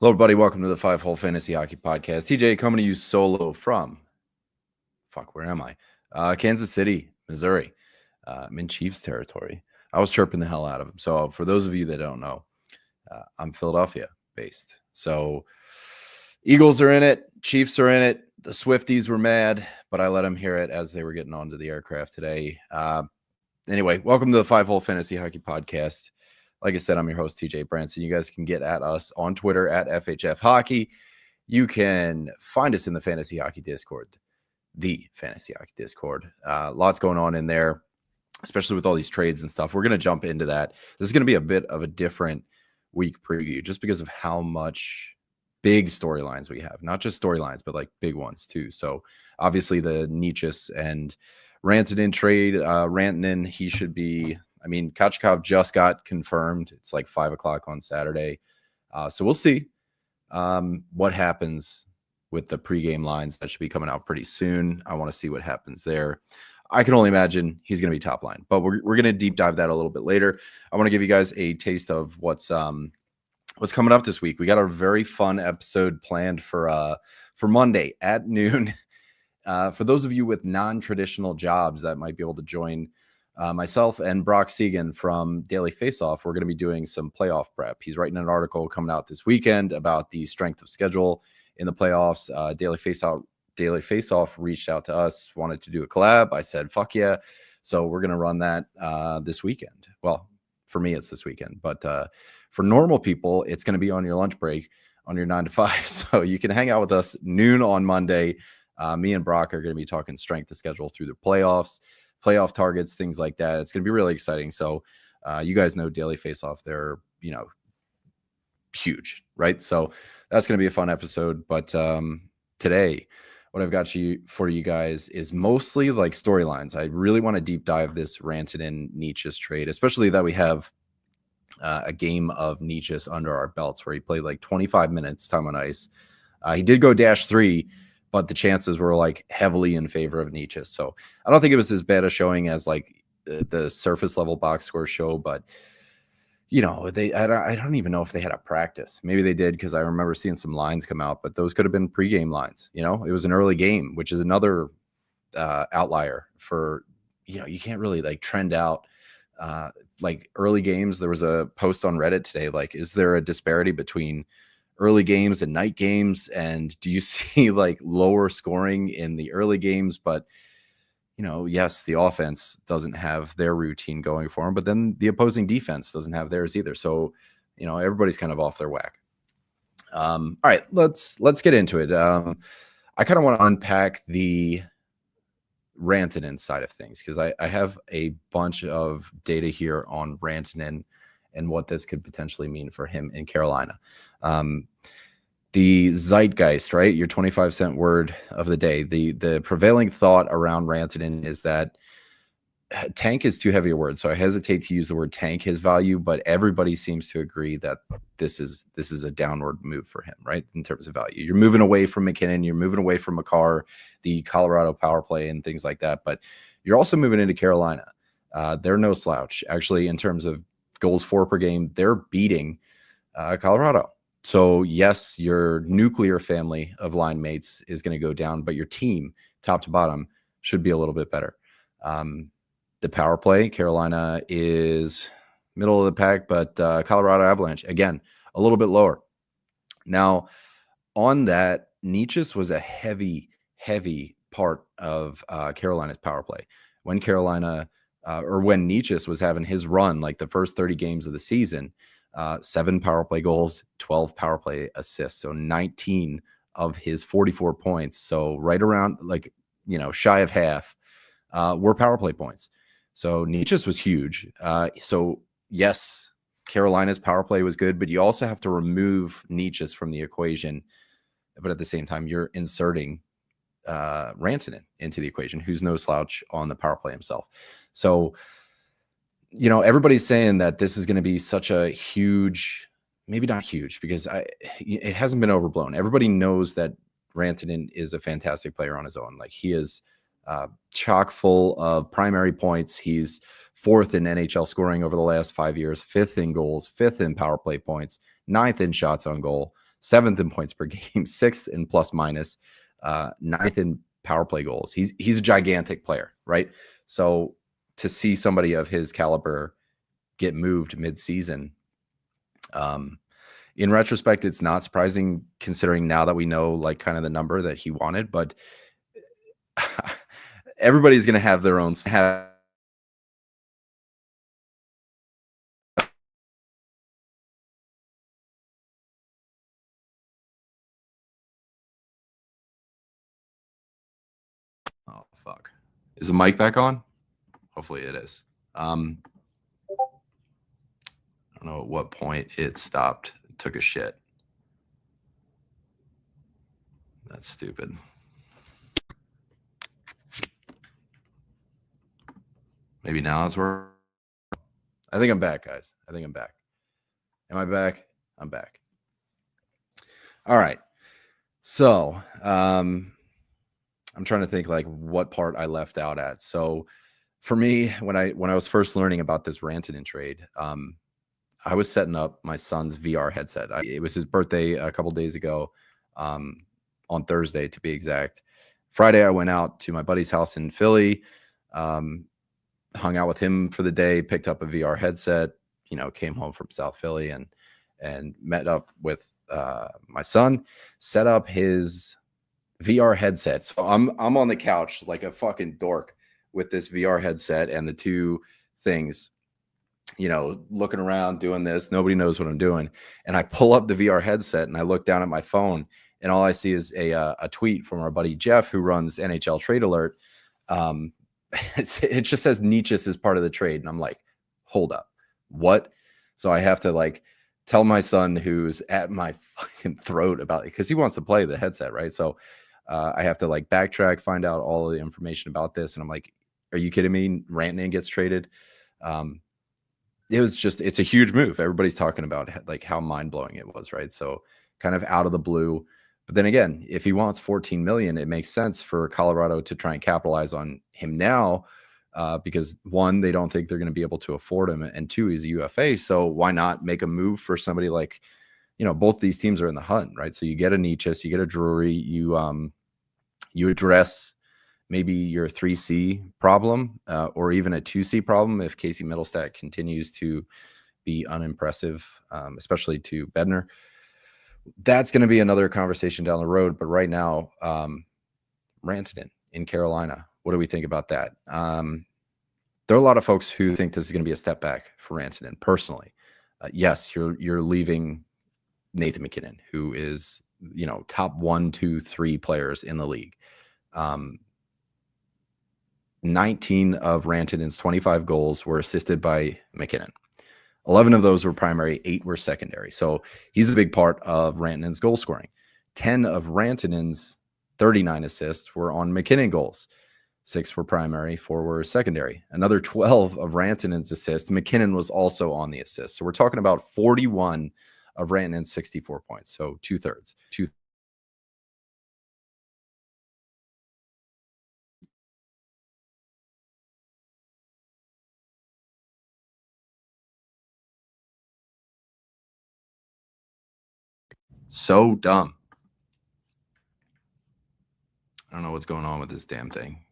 Hello, everybody. Welcome to the Five Hole Fantasy Hockey Podcast. TJ coming to you solo from, where am I? Kansas City, Missouri. I'm in Chiefs territory. I was chirping the hell out of him. So for those of you that don't know, I'm Philadelphia based. So Eagles are in it. Chiefs are in it. The Swifties were mad, but I let them hear it as they were getting onto the aircraft today. Anyway, welcome to the Five Hole Fantasy Hockey Podcast. Like I said, I'm your host, TJ Branson. You guys can get at us on Twitter at FHFH. You can find us in the Fantasy Hockey Discord, the Fantasy Hockey Discord. Lots going on in there, especially with all these trades and stuff. We're going to jump into that. This is going to be a bit of a different week preview just because of how much big storylines we have. Not just storylines, but like big ones too. So obviously the Necas and Rantanen trade. Rantanen, he should be... Kochkov just got confirmed. It's like 5 o'clock on Saturday. So we'll see what happens with the pregame lines. That should be coming out pretty soon. I want to see what happens there. I can only imagine he's going to be top line, but we're going to deep dive that a little bit later. I want to give you guys a taste of what's coming up this week. We got a very fun episode planned for Monday at noon. For those of you with non-traditional jobs that might be able to join myself and Brock Segan from Daily Faceoff, we're going to be doing some playoff prep. He's writing an article coming out this weekend about the strength of schedule in the playoffs. Daily Faceoff reached out to us, wanted to do a collab. I said, fuck yeah. So we're going to run that this weekend. Well, for me, it's this weekend. But for normal people, it's going to be on your lunch break on your 9 to 5. So you can hang out with us noon on Monday. Me and Brock are going to be talking strength of schedule through the playoffs, playoff targets, things like that. It's going to be really exciting. So you guys know Daily Faceoff, they're, huge, right? So that's going to be a fun episode. But today, what I've got for you guys is mostly like storylines. I really want to deep dive this Rantanen Necas trade, especially that we have a game of Necas under our belts where he played like 25 minutes time on ice. He did go -3, but the chances were like heavily in favor of Necas. So I don't think it was as bad a showing as like the surface level box score show, but I don't even know if they had a practice. Maybe they did, because I remember seeing some lines come out, but those could have been pregame lines. It was an early game, which is another outlier for, you can't really like trend out like early games. There was a post on Reddit today, like, is there a disparity between early games and night games? And do you see like lower scoring in the early games? But, yes, the offense doesn't have their routine going for them, but then the opposing defense doesn't have theirs either. So, everybody's kind of off their whack. All right, let's get into it. I kind of want to unpack the Rantanen side of things, because I have a bunch of data here on Rantanen and what this could potentially mean for him in Carolina. The zeitgeist, right? Your 25-cent word of the day. The prevailing thought around Rantanen is that tank is too heavy a word. So I hesitate to use the word tank his value, but everybody seems to agree that this is a downward move for him, right? In terms of value. You're moving away from McKinnon, you're moving away from Makar, the Colorado power play and things like that, but you're also moving into Carolina. They're no slouch. Actually, in terms of goals for per game, they're beating Colorado. So yes, your nuclear family of line mates is going to go down, but your team, top to bottom, should be a little bit better. The power play, Carolina is middle of the pack, but Colorado Avalanche, again, a little bit lower. Now, on that, Necas was a heavy part of Carolina's power play. When Carolina, when Necas was having his run, like the first 30 games of the season, 7 power play goals, 12 power play assists. So 19 of his 44 points. So right around like, shy of half were power play points. So Necas was huge. So yes, Carolina's power play was good, but you also have to remove Necas from the equation. But at the same time, you're inserting Rantanen into the equation, who's no slouch on the power play himself. So, everybody's saying that this is going to be such a huge, maybe not huge, because it hasn't been overblown. Everybody knows that Rantanen is a fantastic player on his own. Like, he is chock full of primary points. He's 4th in NHL scoring over the last 5 years, 5th in goals, 5th in power play points, 9th in shots on goal. 7th in points per game, 6th in plus minus, 9th in power play goals. He's a gigantic player, right? So to see somebody of his caliber get moved mid-season, in retrospect, it's not surprising considering now that we know like kind of the number that he wanted, but everybody's going to have their own. Oh, fuck. Is the mic back on? Hopefully it is. I don't know at what point it stopped. It took a shit. That's stupid. Maybe now it's working. I think I'm back, guys. I think I'm back. Am I back? I'm back. All right. So I'm trying to think like what part I left out at. So for me, when I was first learning about this Rantanen trade, I was setting up my son's VR headset. It was his birthday a couple days ago, on Thursday to be exact. Friday, I went out to my buddy's house in Philly, hung out with him for the day, picked up a VR headset, came home from South Philly and met up with my son, set up his VR headset. So I'm on the couch like a fucking dork with this VR headset and the two things, looking around doing this. Nobody knows what I'm doing. And I pull up the VR headset and I look down at my phone and all I see is a tweet from our buddy Jeff, who runs NHL Trade Alert. It just says Necas is part of the trade. And I'm like, hold up, what? So I have to like tell my son, who's at my fucking throat about it, because he wants to play the headset, right? So I have to like backtrack, find out all of the information about this. And I'm like, are you kidding me? Rantanen gets traded. It's a huge move. Everybody's talking about like how mind-blowing it was, right? So kind of out of the blue. But then again, if he wants 14 million, it makes sense for Colorado to try and capitalize on him now, because one, they don't think they're going to be able to afford him, and two, he's a UFA. So why not make a move for somebody like, both these teams are in the hunt, right? So you get a Necas, you get a Drury, you address maybe your 3C problem, or even a 2C problem if Casey Middlestat continues to be unimpressive, especially to Bednar. That's going to be another conversation down the road. But right now, Rantanen in Carolina, what do we think about that? There are a lot of folks who think this is going to be a step back for Rantanen. Personally, yes, you're leaving Nathan MacKinnon, who is top 1, 2, 3 players in the league. 19 of Rantanen's 25 goals were assisted by MacKinnon. 11 of those were primary, 8 were secondary. So he's a big part of Rantanen's goal scoring. 10 of Rantanen's 39 assists were on MacKinnon goals. 6 were primary, 4 were secondary. Another 12 of Rantanen's assists, MacKinnon was also on the assist. So we're talking about 41 of Rantanen's 64 points. So 2/3. So dumb. I don't know what's going on with this damn thing.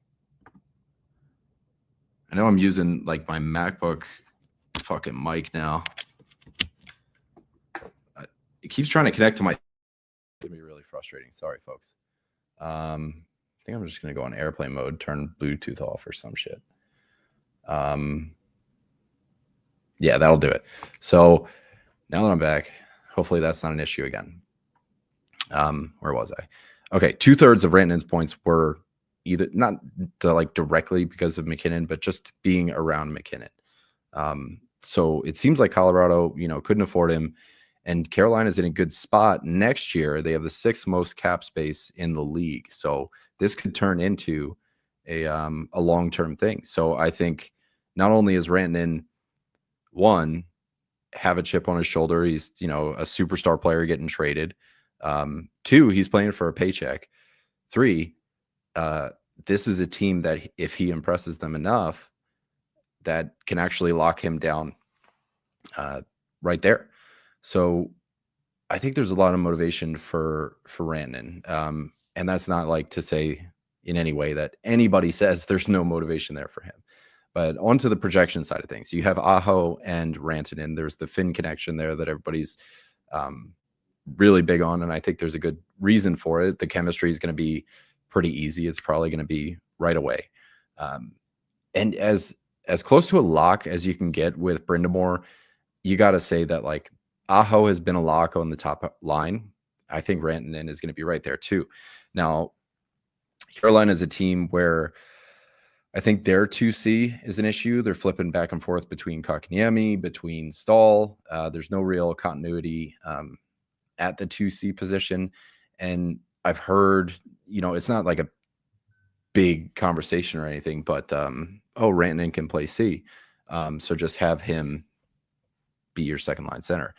I know I'm using like my MacBook fucking mic now. It keeps trying to connect to my. It's gonna be really frustrating. Sorry, folks. I think I'm just gonna go on airplane mode, turn Bluetooth off or some shit. Yeah, that'll do it. So now that I'm back, hopefully that's not an issue again. Where was I? Okay, 2/3 of Rantanen's points were either not like directly because of MacKinnon, but just being around MacKinnon. So it seems like Colorado, couldn't afford him, and Carolina's in a good spot next year. They have the 6th most cap space in the league, so this could turn into a long-term thing. So I think not only is Rantanen one have a chip on his shoulder, he's a superstar player getting traded. 2, he's playing for a paycheck. 3, this is a team that if he impresses them enough, that can actually lock him down right there. So I think there's a lot of motivation for Rantanen. And that's not like to say in any way that anybody says there's no motivation there for him. But onto the projection side of things, you have Aho and Rantanen. There's the Finn connection there that everybody's really big on, and I think there's a good reason for it. The chemistry is going to be pretty easy. It's probably going to be right away. And as close to a lock as you can get with Brindamore, you got to say that like Aho has been a lock on the top line. I think Rantanen is going to be right there too. Now, Carolina is a team where I think their 2C is an issue. They're flipping back and forth between Kotkaniemi, between Stahl. There's no real continuity at the 2C position. And I've heard, it's not like a big conversation or anything, but Rantanen can play C. So just have him be your second line center.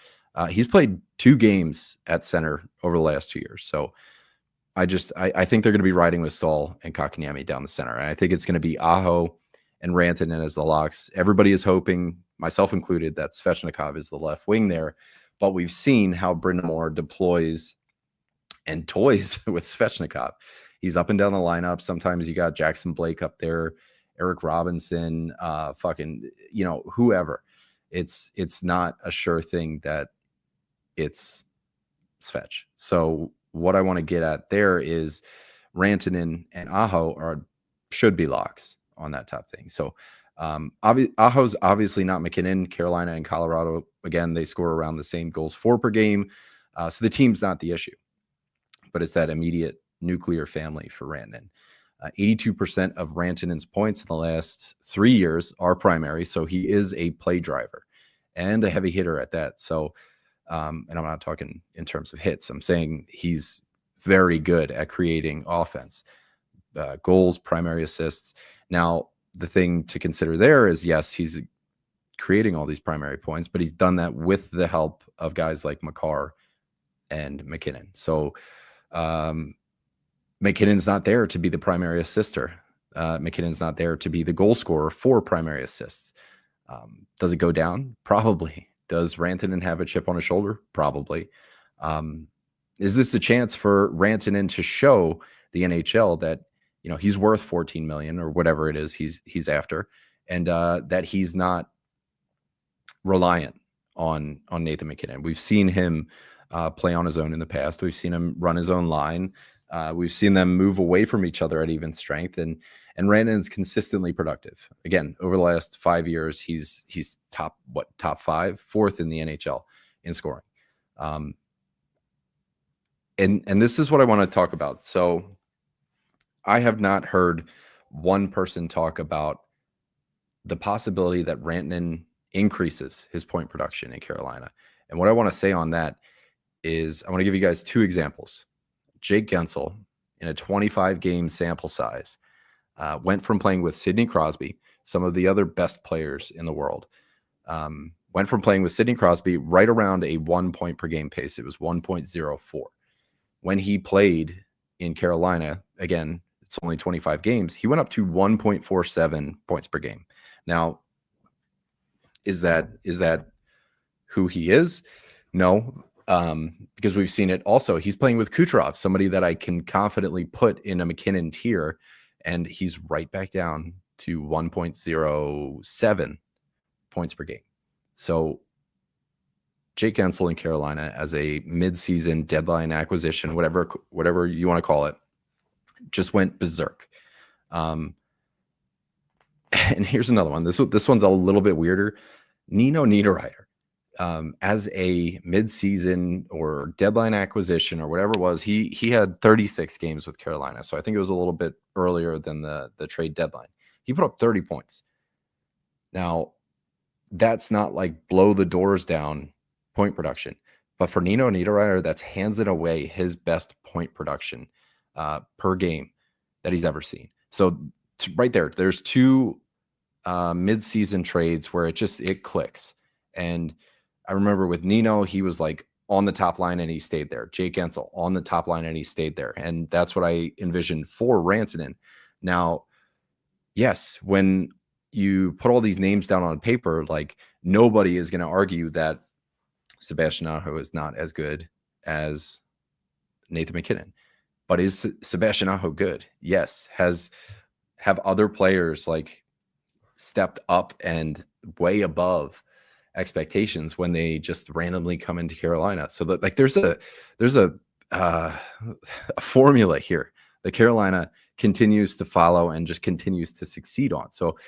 He's played 2 games at center over the last 2 years. So I think they're going to be riding with Stahl and Kotkaniemi down the center. And I think it's going to be Aho and Rantanen as the locks. Everybody is hoping, myself included, that Svechnikov is the left wing there. But we've seen how Brindamore deploys and toys with Svechnikov. He's up and down the lineup. Sometimes you got Jackson Blake up there, Eric Robinson, whoever. It's not a sure thing that it's Svech. So what I want to get at there is Rantanen and Aho should be locks on that top thing. So Aho's obviously not McKinnon. Carolina and Colorado, again, they score around the same goals for per game. So the team's not the issue, but it's that immediate nuclear family for Rantanen. 82% of Rantanen's points in the last 3 years are primary. So he is a play driver and a heavy hitter at that. So, and I'm not talking in terms of hits. I'm saying he's very good at creating offense, goals, primary assists. Now, the thing to consider there is, yes, he's creating all these primary points, but he's done that with the help of guys like Makar and McKinnon. So McKinnon's not there to be the primary assister. McKinnon's not there to be the goal scorer for primary assists. Does it go down? Probably. Does Rantanen have a chip on his shoulder? Probably. Is this a chance for Rantanen to show the NHL that he's worth $14 million or whatever it is he's after, and that he's not reliant on Nathan McKinnon? We've seen him play on his own in the past. We've seen him run his own line. We've seen them move away from each other at even strength, and Rantanen's consistently productive. Again, over the last 5 years, he's top 5, 4th in the NHL in scoring. And this is what I want to talk about. So I have not heard one person talk about the possibility that Rantanen increases his point production in Carolina. And what I want to say on that is I want to give you guys 2 examples. Jake Gensel, in a 25-game sample size, went from playing with Sidney Crosby, some of the other best players in the world, went from playing with Sidney Crosby right around a 1 point per game pace. It was 1.04. When he played in Carolina, again, it's only 25 games, he went up to 1.47 points per game. Now, is that who he is? No. Because we've seen it also. He's playing with Kucherov, somebody that I can confidently put in a McKinnon tier, and he's right back down to 1.07 points per game. So Jake Gensel in Carolina as a mid-season deadline acquisition, whatever you want to call it, just went berserk. And here's another one. This one's a little bit weirder. Nino Niederreiter. As a mid-season or deadline acquisition or whatever it was, he had 36 games with Carolina. So I think it was a little bit earlier than the trade deadline. He put up 30 points. Now, that's not like blow the doors down point production. But for Nino Niederreiter, that's hands and away his best point production per game that he's ever seen. So right there's 2 mid-season trades where it clicks. And I remember with Nino, he was like on the top line and he stayed there. Jake Gensel on the top line and he stayed there. And that's what I envisioned for Rantanen. Now, yes, when you put all these names down on paper, like nobody is going to argue that Sebastian Aho is not as good as Nathan McKinnon. But is Sebastian Aho good? Yes. Have other players like stepped up and way above expectations when they just randomly come into Carolina? So that like there's a formula here that Carolina continues to follow and just continues to succeed on. So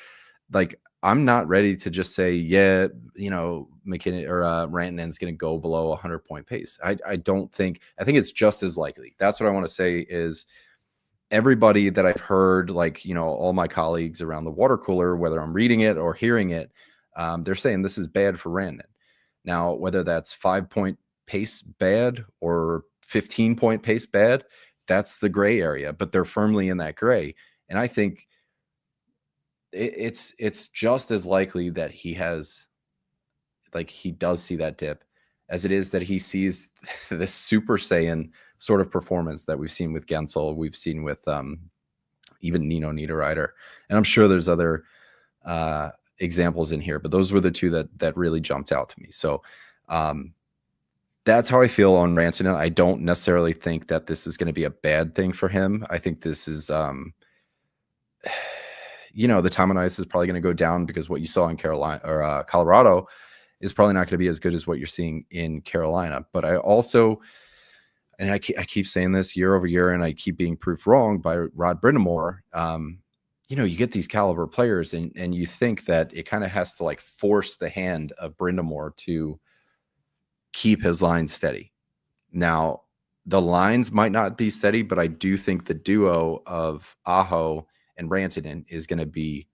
like I'm not ready to just say, yeah, McKinnon or Rantanen's going to go below 100-point pace. I don't think. I think it's just as likely. That's what I want to say is everybody that I've heard, like, all my colleagues around the water cooler, whether I'm reading it or hearing it, they're saying this is bad for Rantanen. Now, whether that's 5-point pace bad or 15-point pace bad, that's the gray area, but they're firmly in that gray. And I think it's just as likely that he does see that dip as it is that he sees this Super Saiyan sort of performance that we've seen with Gensel, we've seen with even Nino Niederreiter, and I'm sure there's other examples in here, but those were the two that really jumped out to me. So that's how I feel on Rantanen. I don't necessarily think that this is going to be a bad thing for him. I think this is the time on ice is probably going to go down because what you saw in Carolina or Colorado is probably not going to be as good as what you're seeing in Carolina. But I also, and I keep saying this year over year, and I keep being proved wrong by Rod Brind'Amour. You get these caliber players, and you think that it kind of has to like force the hand of Brind'Amour to keep his line steady. Now, the lines might not be steady, but I do think the duo of Aho and Rantanen is going to be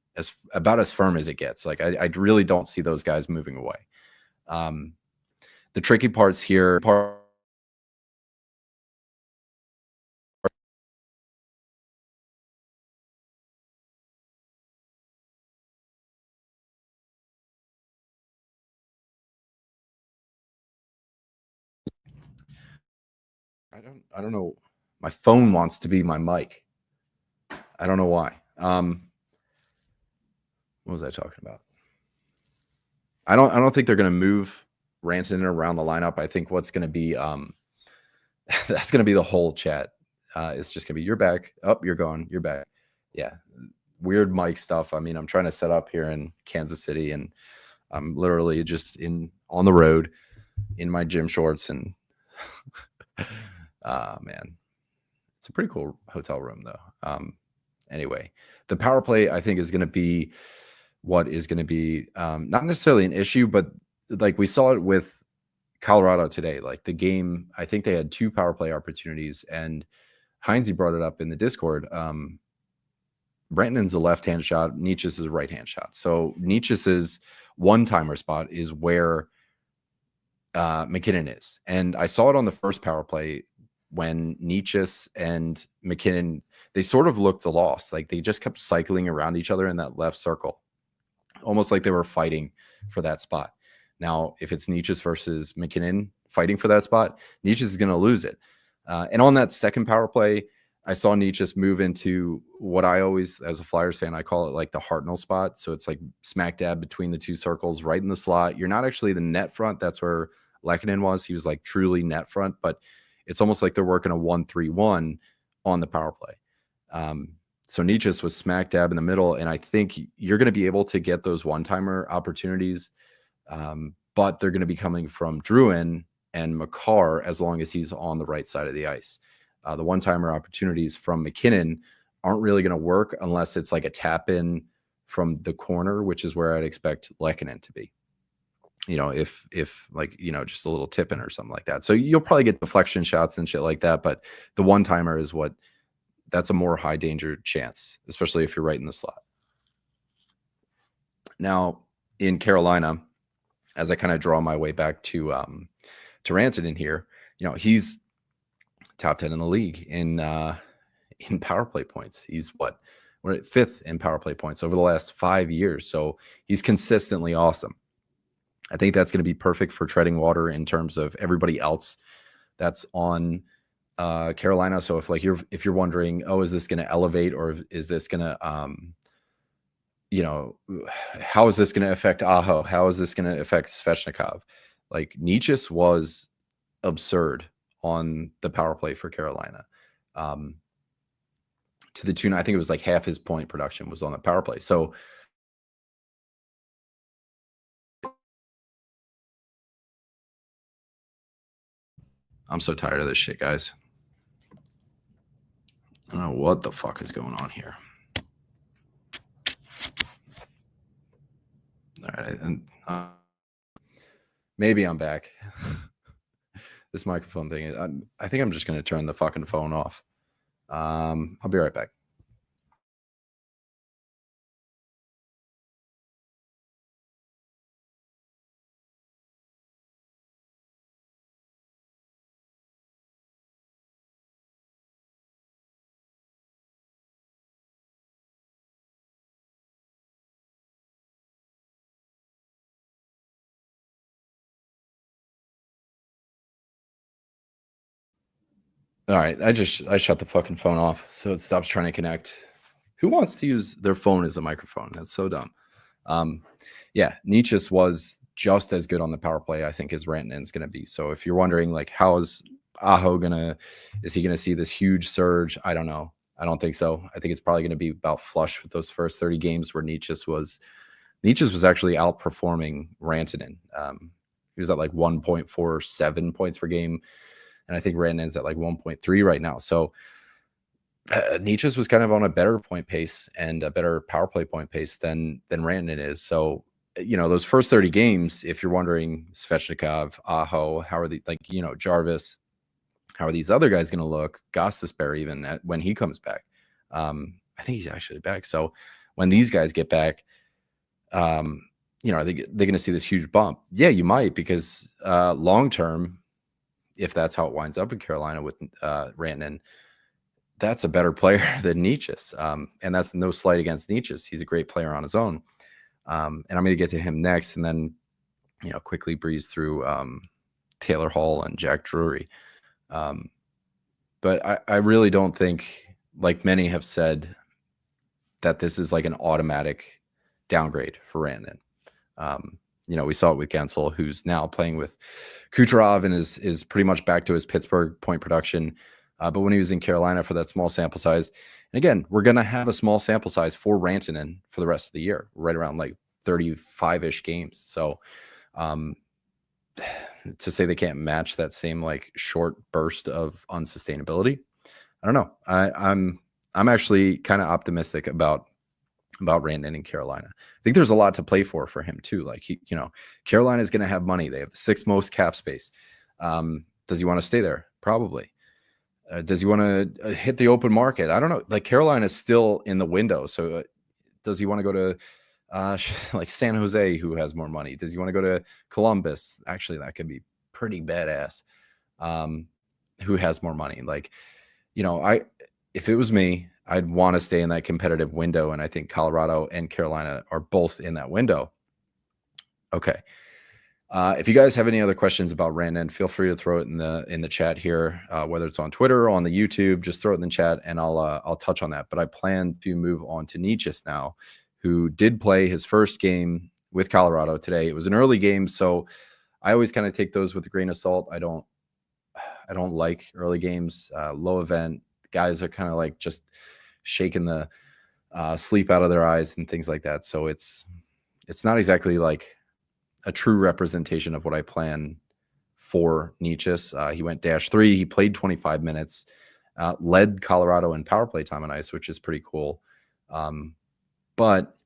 about as firm as it gets. Like I really don't see those guys moving away. The tricky parts here. I don't know. My phone wants to be my mic. I don't know why. What was I talking about? I don't think they're going to move Rantanen around the lineup. I think what's going to be that's going to be the whole chat. It's just going to be you're back. Oh, you're gone. You're back. Yeah. Weird mic stuff. I mean, I'm trying to set up here in Kansas City, and I'm literally just on the road in my gym shorts, and man, it's a pretty cool hotel room though. Anyway, the power play I think is going to be what is going to be not necessarily an issue, but like we saw it with Colorado today. Like the game, I think they had 2 power play opportunities, and Heinze brought it up in the Discord. Rantanen's a left-hand shot, Necas is a right-hand shot. So Necas's one-timer spot is where McKinnon is. And I saw it on the first power play when Necas and McKinnon, they sort of looked lost. Like they just kept cycling around each other in that left circle, almost like they were fighting for that spot. Now, if it's Necas versus McKinnon fighting for that spot, Necas is going to lose it. And on that second power play, I saw Necas move into what I always, as a Flyers fan, I call it like the Hartnell spot. So it's like smack dab between the 2 circles, right in the slot. You're not actually the net front. That's where Lehkonen was. He was like truly net front, but it's almost like they're working a 1-3-1 on the power play. So Necas was smack dab in the middle, and I think you're going to be able to get those one-timer opportunities, but they're going to be coming from Drouin and Makar as long as he's on the right side of the ice. The one-timer opportunities from McKinnon aren't really going to work unless it's like a tap-in from the corner, which is where I'd expect Lehkonen to be. If like, just a little tip-in or something like that. So you'll probably get deflection shots and shit like that, but the one-timer is that's a more high danger chance, especially if you're right in the slot. Now in Carolina, as I kind of draw my way back to Rantanen here, he's top 10 in the league in power play points. He's we're at 5th in power play points over the last 5 years. So he's consistently awesome. I think that's going to be perfect for treading water in terms of everybody else that's on Carolina. So if you're wondering, oh, is this going to elevate, or is this going to, how is this going to affect Aho? How is this going to affect Svechnikov? Like Necas was absurd on the power play for Carolina. To the tune, I think it was like half his point production was on the power play. So I'm so tired of this shit, guys. I don't know what the fuck is going on here. All right, and maybe I'm back. This microphone thing, I think I'm just going to turn the fucking phone off. I'll be right back. All right, I shut the fucking phone off so it stops trying to connect. Who wants to use their phone as a microphone? That's so dumb. Yeah, Necas was just as good on the power play, I think, as Rantanen's going to be. So if you're wondering, like, how is Aho is he gonna see this huge surge? I don't know. I don't think so. I think it's probably going to be about flush with those first 30 games where Necas was actually outperforming Rantanen. He was at like 1.47 points per game, and I think Rantanen's at like 1.3 right now. So Necas was kind of on a better point pace and a better power play point pace than Rantanen is. So, those first 30 games, if you're wondering, Svechnikov, Aho, how are Jarvis, how are these other guys going to look? Gostisbehere, even when he comes back. I think he's actually back. So when these guys get back, are they're going to see this huge bump? Yeah, you might, because long term, if that's how it winds up in Carolina with Rantanen, that's a better player than Necas. And that's no slight against Necas. He's a great player on his own. And I'm going to get to him next, and then, quickly breeze through Taylor Hall and Jack Drury. But I really don't think, like many have said, that this is like an automatic downgrade for Rantanen. We saw it with Gensel, who's now playing with Kucherov and is pretty much back to his Pittsburgh point production. But when he was in Carolina for that small sample size, and again, we're going to have a small sample size for Rantanen for the rest of the year, right around like 35-ish games. So to say they can't match that same like short burst of unsustainability, I don't know. I'm actually kind of optimistic about Rantanen in Carolina. I think there's a lot to play for him too. Like Carolina is going to have money. They have the 6th most cap space. Does he want to stay there? Probably. Does he want to hit the open market? I don't know. Like, Carolina is still in the window. So does he want to go to like San Jose, who has more money? Does he want to go to Columbus? Actually, that could be pretty badass. Who has more money? Like, if it was me, I'd want to stay in that competitive window. And I think Colorado and Carolina are both in that window. Okay. If you guys have any other questions about Rantanen, feel free to throw it in the chat here, whether it's on Twitter or on the YouTube. Just throw it in the chat, and I'll touch on that. But I plan to move on to Necas now, who did play his first game with Colorado today. It was an early game, so I always kind of take those with a grain of salt. I don't like early games, low event. Guys are kind of like just shaking the sleep out of their eyes and things like that. So it's not exactly like a true representation of what I plan for Necas. He went -3. He played 25 minutes, led Colorado in power play time on ice, which is pretty cool. But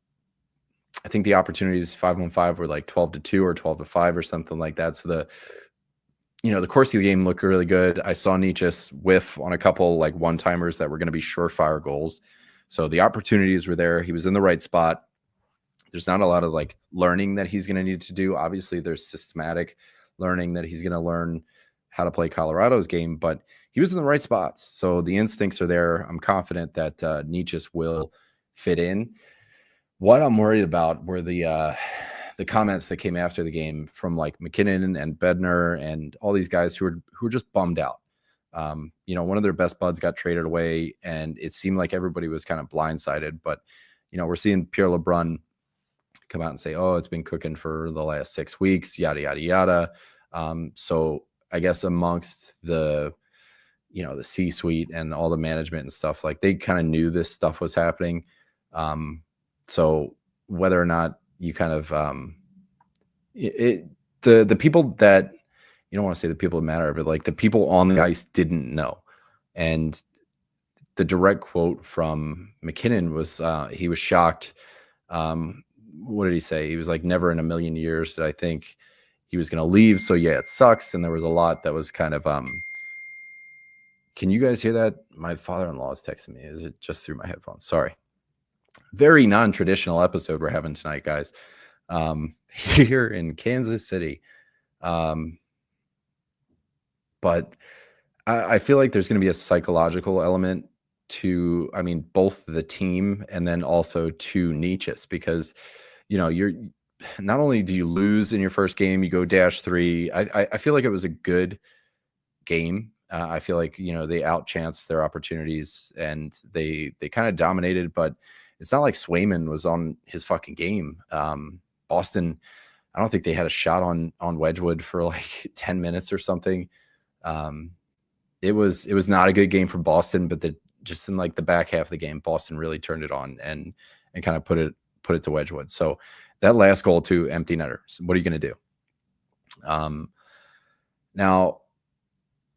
I think the opportunities 5-on-5 were like 12-2 or 12-5 or something like that. So the course of the game looked really good. I saw Necas whiff on a couple like one-timers that were going to be surefire goals. So the opportunities were there. He was in the right spot. There's not a lot of like learning that he's going to need to do. Obviously, there's systematic learning that he's going to learn how to play Colorado's game, but he was in the right spots. So the instincts are there. I'm confident that Necas will fit in. What I'm worried about were the comments that came after the game from like McKinnon and Bednar and all these guys who were just bummed out. One of their best buds got traded away, and it seemed like everybody was kind of blindsided. But we're seeing Pierre LeBrun come out and say, "Oh, it's been cooking for the last 6 weeks," yada yada yada. So I guess amongst the, the C-suite and all the management and stuff, like they kind of knew this stuff was happening. So whether or not you kind of, the people that, you don't want to say the people that matter, but like the people on the ice didn't know. And the direct quote from McKinnon was, he was shocked. What did he say? He was like, never in a million years did I think he was going to leave. So yeah, it sucks. And there was a lot that was kind of, can you guys hear that? My father-in-law is texting me. Is it just through my headphones? Sorry. Very non-traditional episode we're having tonight, guys. Here in Kansas City. But I feel like there's going to be a psychological element to, I mean, both the team and then also to Necas, because, you're not only do you lose in your first game, you go -3. I feel like it was a good game. I feel like, they outchanced their opportunities and they kind of dominated, but it's not like Swayman was on his fucking game. Boston, I don't think they had a shot on Wedgwood for like 10 minutes or something. It was not a good game for Boston, but just in like the back half of the game, Boston really turned it on and kind of put it to Wedgwood. So that last goal to empty netters, what are you going to do? Now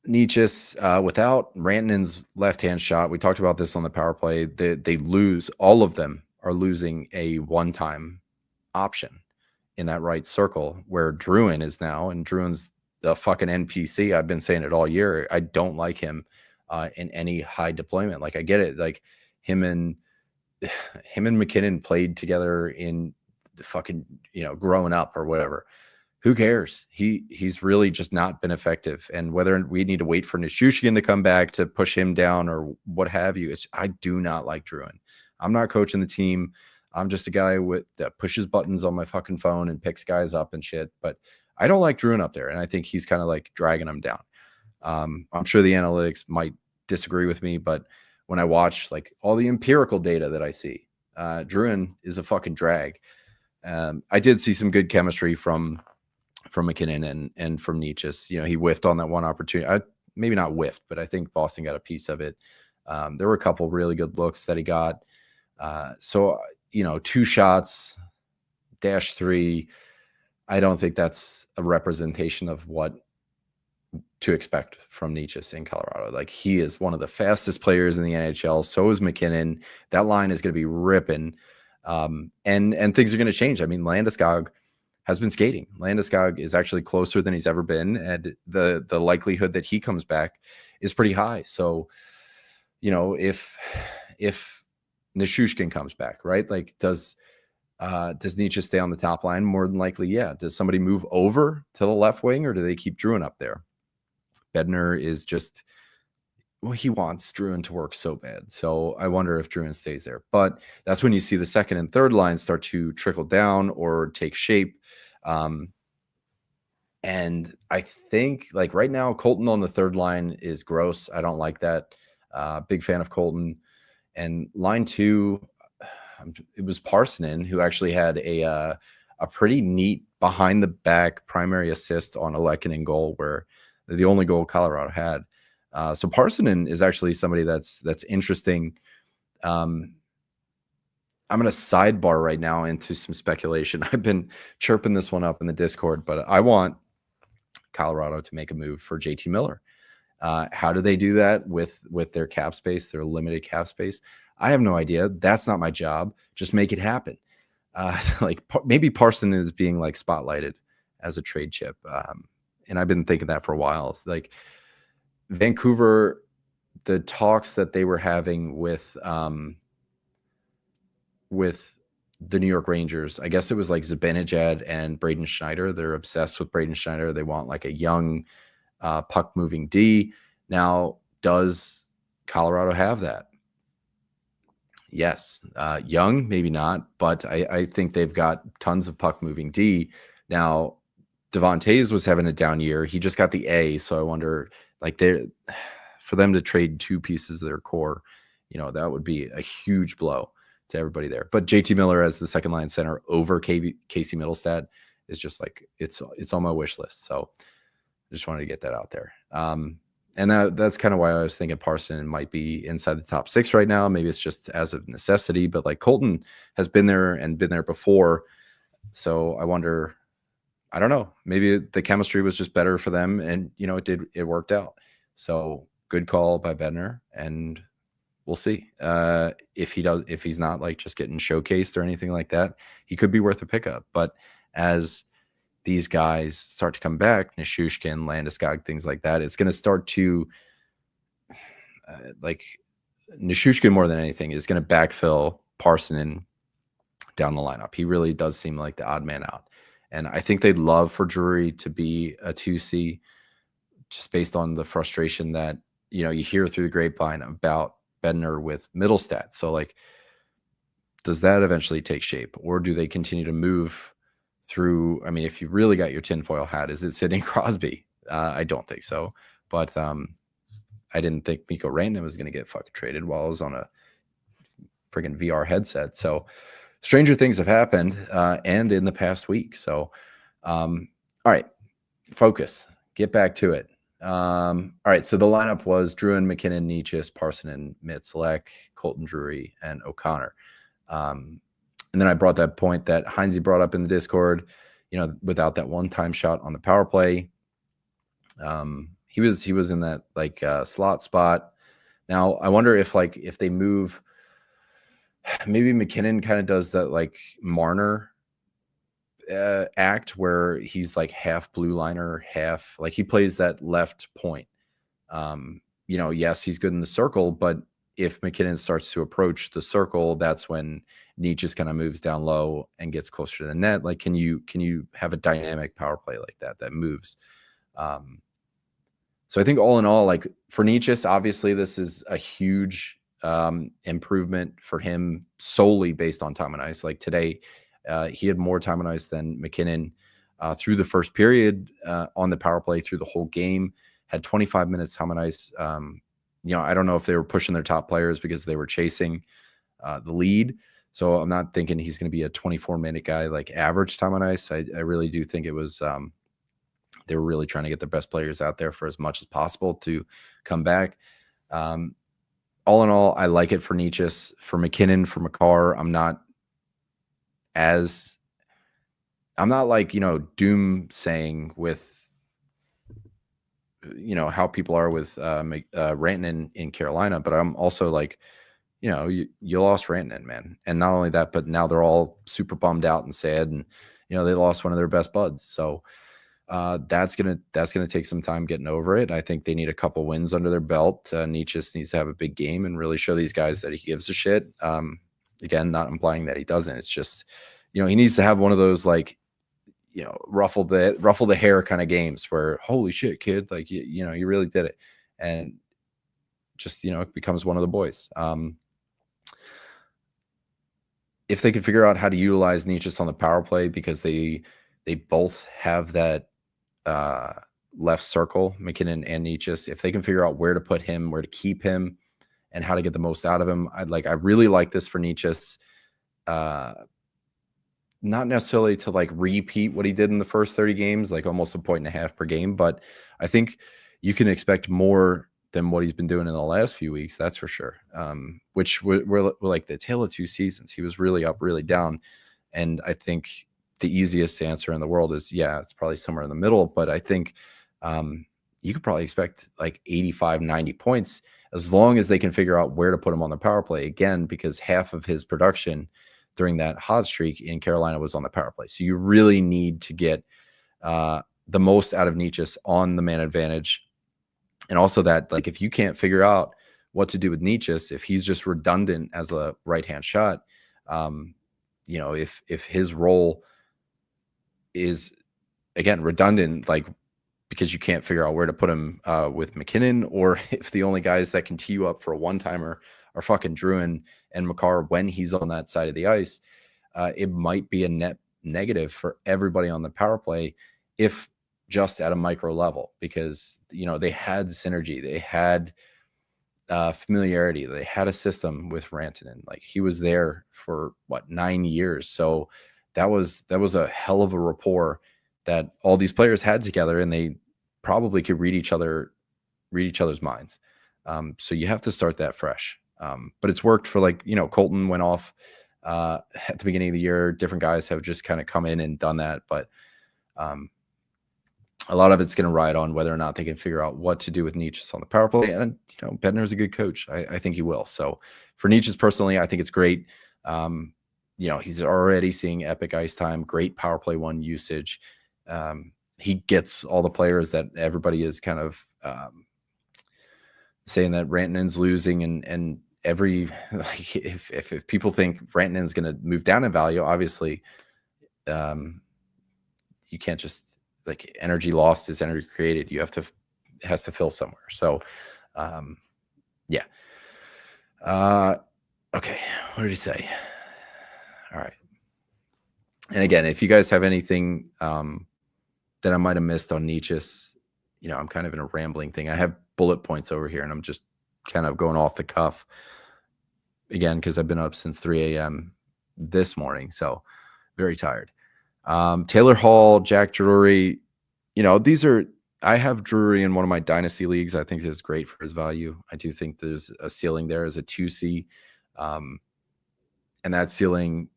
Necas, without Rantanen's left-hand shot, we talked about this on the power play. They lose. All of them are losing a one-time option in that right circle where Druin is now, and Druin's the fucking NPC. I've been saying it all year. I don't like him in any high deployment. Like, I get it. Like him and McKinnon played together in the fucking, growing up or whatever. Who cares? He's really just not been effective. And whether we need to wait for Nichushkin to come back to push him down or what have you, I do not like Druin. I'm not coaching the team. I'm just a guy that pushes buttons on my fucking phone and picks guys up and shit. But I don't like Druin up there, and I think he's kind of like dragging them down. I'm sure the analytics might disagree with me, but when I watch like all the empirical data that I see, Druin is a fucking drag. I did see some good chemistry from McKinnon and from Necas. He whiffed on that one opportunity. Maybe not whiffed, but I think Boston got a piece of it. There were a couple really good looks that he got. So 2 shots, -3. I don't think that's a representation of what to expect from Necas in Colorado. Like, he is one of the fastest players in the NHL. So is McKinnon. That line is going to be ripping. And things are going to change. I mean, Landeskog has been skating. Landeskog is actually closer than he's ever been, and the likelihood that he comes back is pretty high. So, if Nichushkin comes back, right? Like, does Necas stay on the top line? More than likely, yeah. Does somebody move over to the left wing, or do they keep Druin up there? Bednar is just, well, he wants Druin to work so bad. So I wonder if Druin stays there. But that's when you see the second and third line start to trickle down or take shape. And I think, like, right now, Colton on the third line is gross. I don't like that. Big fan of Colton. And line 2, it was Parsonen who actually had a pretty neat behind the back primary assist on a Lehkonen goal, where the only goal Colorado had. So Parsonen is actually somebody that's interesting. I'm going to sidebar right now into some speculation. I've been chirping this one up in the Discord, but I want Colorado to make a move for JT Miller. How do they do that with their cap space, their limited cap space? I have no idea. That's not my job. Just make it happen. Like, maybe Parsonen is being like spotlighted as a trade chip. And I've been thinking that for a while. It's like Vancouver, the talks that they were having with the New York Rangers, I guess it was like Zibanejad and Braden Schneider. They're obsessed with Braden Schneider. They want like a young puck moving D. Now, does Colorado have that? Yes. Young, maybe not, but I think they've got tons of puck moving D. Now, Devontae's was having a down year. He just got the A, so I wonder, like, for them to trade 2 pieces of their core, that would be a huge blow to everybody there. But JT Miller as the second line center over Casey Middlestad is just like, it's on my wish list. So Just wanted to get that out there. And that's kind of why I was thinking Parson might be inside the top 6 right now. Maybe it's just as of necessity, but like Colton has been there and been there before. So I wonder, I don't know, maybe the chemistry was just better for them, and it worked out. So good call by Bednar, and we'll see if he's not like just getting showcased or anything like that. He could be worth a pickup, but as these guys start to come back, Nishushkin, Landeskog, things like that, it's going to start to like Nishushkin more than anything is going to backfill Parson down the lineup. He really does seem like the odd man out. And I think they'd love for Drury to be a 2C, just based on the frustration that, you hear through the grapevine about Bednar with Middlestat. So like, does that eventually take shape, or do they continue to move through? I mean, if you really got your tinfoil hat, is it Sidney Crosby? I don't think so. But I didn't think Mikko Rantanen was going to get fucking traded while I was on a friggin' VR headset. So stranger things have happened, and in the past week. So, all right, focus. Get back to it. All right, so the lineup was Drouin, McKinnon, Necas, Parson, and Mitzelek, Colton, Drury, and O'Connor. And then I brought that point that Heinze brought up in the Discord, without that one-time shot on the power play. He was in that like slot spot. Now I wonder if they move, maybe McKinnon kind of does that like Marner act where he's like half blue liner, half like he plays that left point. Yes, he's good in the circle, but if McKinnon starts to approach the circle, that's when Necas kind of moves down low and gets closer to the net. Like, can you have a dynamic power play like that moves? So I think all in all, like for Necas, obviously this is a huge improvement for him solely based on time on ice. Like today, he had more time on ice than McKinnon through the first period on the power play through the whole game. Had 25 minutes time on ice. I don't know if they were pushing their top players because they were chasing the lead. So I'm not thinking he's going to be a 24-minute guy like average time on ice. I really do think it was they were really trying to get their best players out there for as much as possible to come back. All in all, I like it for Necas. For McKinnon, for Makar, I'm not like, doom saying with, how people are with Rantanen in Carolina, but I'm also like, you lost Rantanen, man. And not only that, but now they're all super bummed out and sad, and, they lost one of their best buds. So that's gonna take some time getting over it. I think they need a couple wins under their belt. Necas needs to have a big game and really show these guys that he gives a shit. Again, not implying that he doesn't. It's just, he needs to have one of those like, ruffle the hair kind of games where, holy shit, kid, like you really did it, and just it becomes one of the boys. If they could figure out how to utilize Necas on the power play, because they both have that left circle, McKinnon and Necas, if they can figure out where to put him, where to keep him, and how to get the most out of him, I really like this for Necas. Not necessarily to like repeat what he did in the first 30 games, like almost 1.5 points per game, but I think you can expect more than what he's been doing in the last few weeks. That's for sure. Which were like the tale of two seasons. He was really up, really down. And I think the easiest answer in the world is, yeah, it's probably somewhere in the middle, but I think you could probably expect like 85, 90 points as long as they can figure out where to put him on the power play again, because half of his production during that hot streak in Carolina was on the power play. So you really need to get the most out of Necas on the man advantage. And also that, like, if you can't figure out what to do with Necas, if he's just redundant as a right-hand shot, if his role is, again, redundant, like, because you can't figure out where to put him with McKinnon, or if the only guys that can tee you up for a one-timer are fucking Drouin and Makar when he's on that side of the ice, it might be a net negative for everybody on the power play, if just at a micro level, because, they had synergy, they had familiarity, they had a system with Rantanen. Like, he was there for 9 years. So that was a hell of a rapport that all these players had together, and they probably could read each other's minds. So you have to start that fresh. But it's worked for, like, Colton went off at the beginning of the year. Different guys have just kind of come in and done that. But a lot of it's going to ride on whether or not they can figure out what to do with Necas on the power play. And, Bednar's a good coach. I think he will. So for Necas personally, I think it's great. He's already seeing epic ice time, great power play one usage. He gets all the players that everybody is kind of saying that Rantanen's losing, and every, like, if people think Rantanen's going to move down in value, obviously, you can't just, like, energy lost is energy created. It has to fill somewhere. So, yeah. Okay. What did he say? All right. And again, if you guys have anything that I might have missed on Necas, I'm kind of in a rambling thing. I have bullet points over here, and I'm just kind of going off the cuff again because I've been up since 3 a.m. this morning, so very tired. Taylor Hall, Jack Drury, I have Drury in one of my dynasty leagues. I think this is great for his value. I do think there's a ceiling there as a 2C, and that ceiling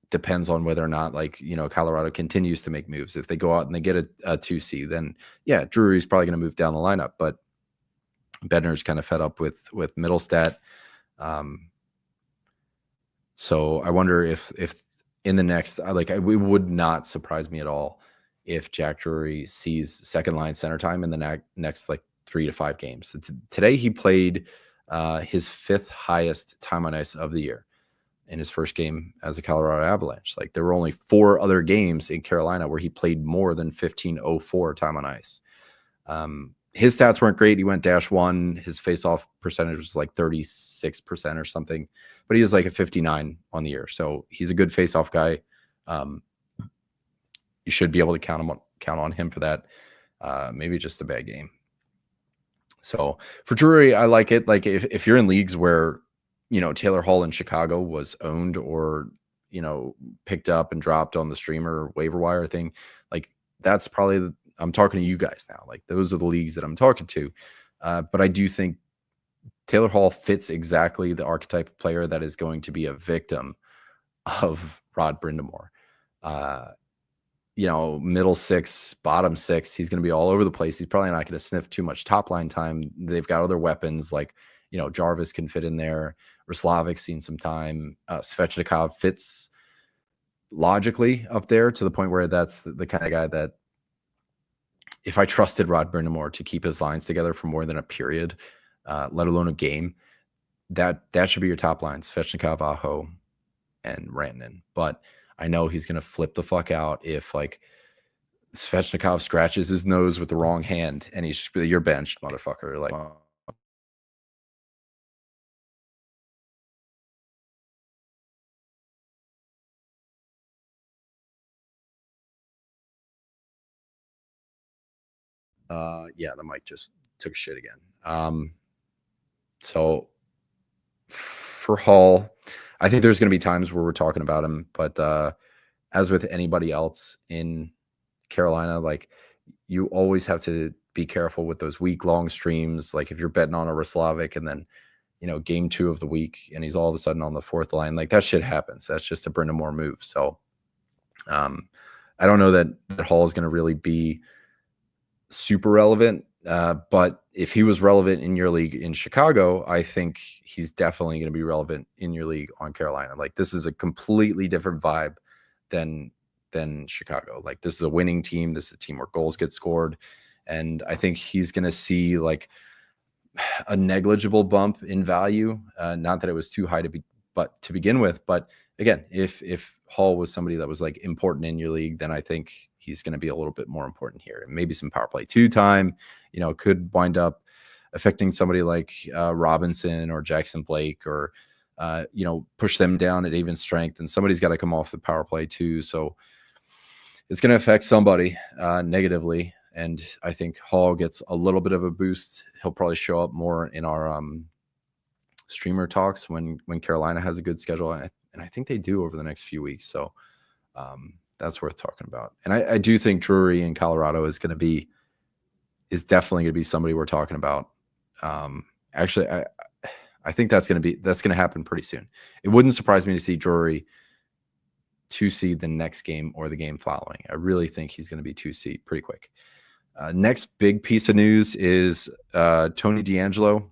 depends on whether or not, like, Colorado continues to make moves. If they go out and they get a 2C, then yeah, Drury's probably going to move down the lineup. But Bednar's kind of fed up with Middlestat. So I wonder if in the next, it would not surprise me at all if Jack Drury sees second line center time in the next like 3 to 5 games. Today he played his 5th highest time on ice of the year in his first game as a Colorado Avalanche. Like, there were only 4 other games in Carolina where he played more than 15:04 time on ice. His stats weren't great. He went -1. His face-off percentage was like 36% or something, but he is like a 59 on the year. So he's a good face-off guy. You should be able to count on him for that. Maybe just a bad game. So for Drury, I like it. Like, if you're in leagues where, Taylor Hall in Chicago was owned or, picked up and dropped on the streamer or waiver wire thing, like, that's probably I'm talking to you guys now. Like, those are the leagues that I'm talking to. But I do think Taylor Hall fits exactly the archetype of player that is going to be a victim of Rod Brind'Amour. Middle 6, bottom 6, he's going to be all over the place. He's probably not going to sniff too much top line time. They've got other weapons, like, Jarvis can fit in there. Roslavic's seen some time. Svechnikov fits logically up there to the point where that's the kind of guy that, if I trusted Rod Brind'Amour to keep his lines together for more than a period, let alone a game, that should be your top lines: Svechnikov, Aho, and Rantanen. But I know he's going to flip the fuck out if, like, Svechnikov scratches his nose with the wrong hand and you're benched, motherfucker. Like, yeah, the mic just took a shit again. So for Hall, I think there's going to be times where we're talking about him, but as with anybody else in Carolina, like, you always have to be careful with those week-long streams. Like, if you're betting on a Roslovic and then, game 2 of the week and he's all of a sudden on the 4th line, like, that shit happens. That's just a Brind'Amour move. So I don't know that Hall is going to really be super relevant. But if he was relevant in your league in Chicago, I think he's definitely going to be relevant in your league on Carolina. Like, this is a completely different vibe than Chicago. Like, this is a winning team. This is a team where goals get scored. And I think he's going to see, like, a negligible bump in value. Not that it was too high to begin with. But again, if Hall was somebody that was, like, important in your league, then I think he's going to be a little bit more important here. And maybe some power play 2 time, could wind up affecting somebody like Robinson or Jackson Blake, or, push them down at even strength. And somebody's got to come off the power play too. So it's going to affect somebody negatively. And I think Hall gets a little bit of a boost. He'll probably show up more in our streamer talks when Carolina has a good schedule. And I think they do over the next few weeks. So that's worth talking about. And I do think Drury in Colorado is going to be is definitely going to be somebody we're talking about. Actually, I think that's going to happen pretty soon. It wouldn't surprise me to see Drury 2 seed the next game or the game following. I really think he's going to be 2 seed pretty quick. Next big piece of news is Tony DeAngelo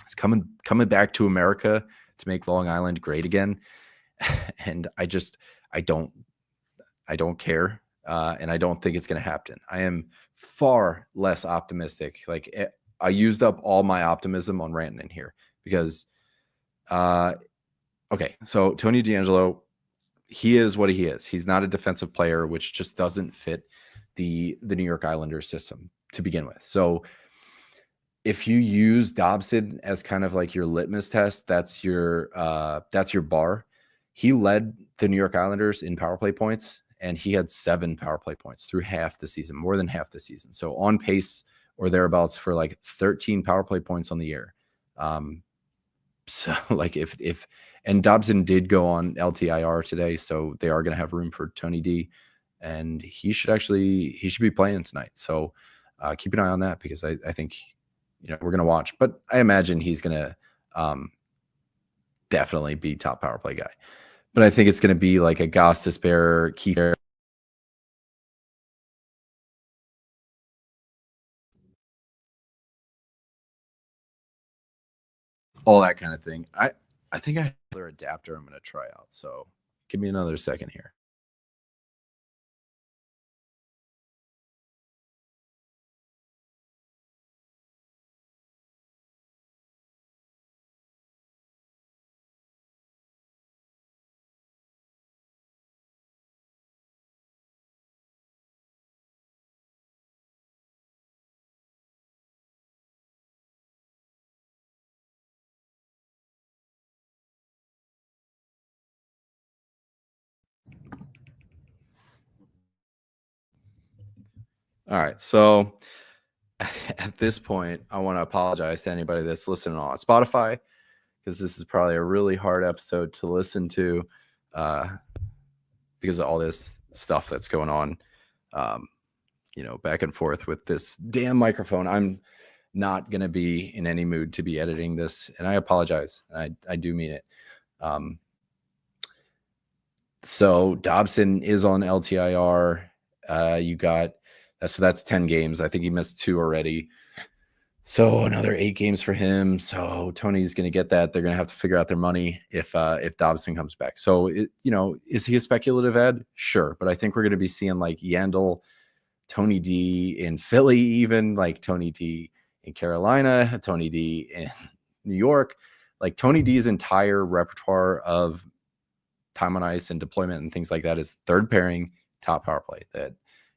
is coming back to America to make Long Island great again. And I don't care. And I don't think it's going to happen. I am far less optimistic. Like, I used up all my optimism on Rantanen here because, okay, so Tony DeAngelo, he is what he is. He's not a defensive player, which just doesn't fit the New York Islanders system to begin with. So if you use Dobson as kind of like your litmus test, that's your bar. He led the New York Islanders in power play points, and he had 7 power play points through half the season, more than half the season. So on pace or thereabouts for like 13 power play points on the year. So like and Dobson did go on LTIR today, so they are going to have room for Tony D, and he should be playing tonight. So keep an eye on that, because I think, we're going to watch, but I imagine he's going to definitely be top power play guy. But I think it's going to be like a Goss Despair, Keith, all that kind of thing. I think I have another adapter I'm going to try out. So give me another second here. All right. So at this point, I want to apologize to anybody that's listening on Spotify, because this is probably a really hard episode to listen to because of all this stuff that's going on, back and forth with this damn microphone. I'm not going to be in any mood to be editing this, and I apologize. I do mean it. So Dobson is on LTIR. So that's 10 games. I think he missed 2 already. So another 8 games for him. So Tony's going to get that. They're going to have to figure out their money if Dobson comes back. So, is he a speculative ad? Sure. But I think we're going to be seeing like Yandel, Tony D in Philly, even like Tony D in Carolina, Tony D in New York. Like Tony D's entire repertoire of time on ice and deployment and things like that is third pairing, top power play. That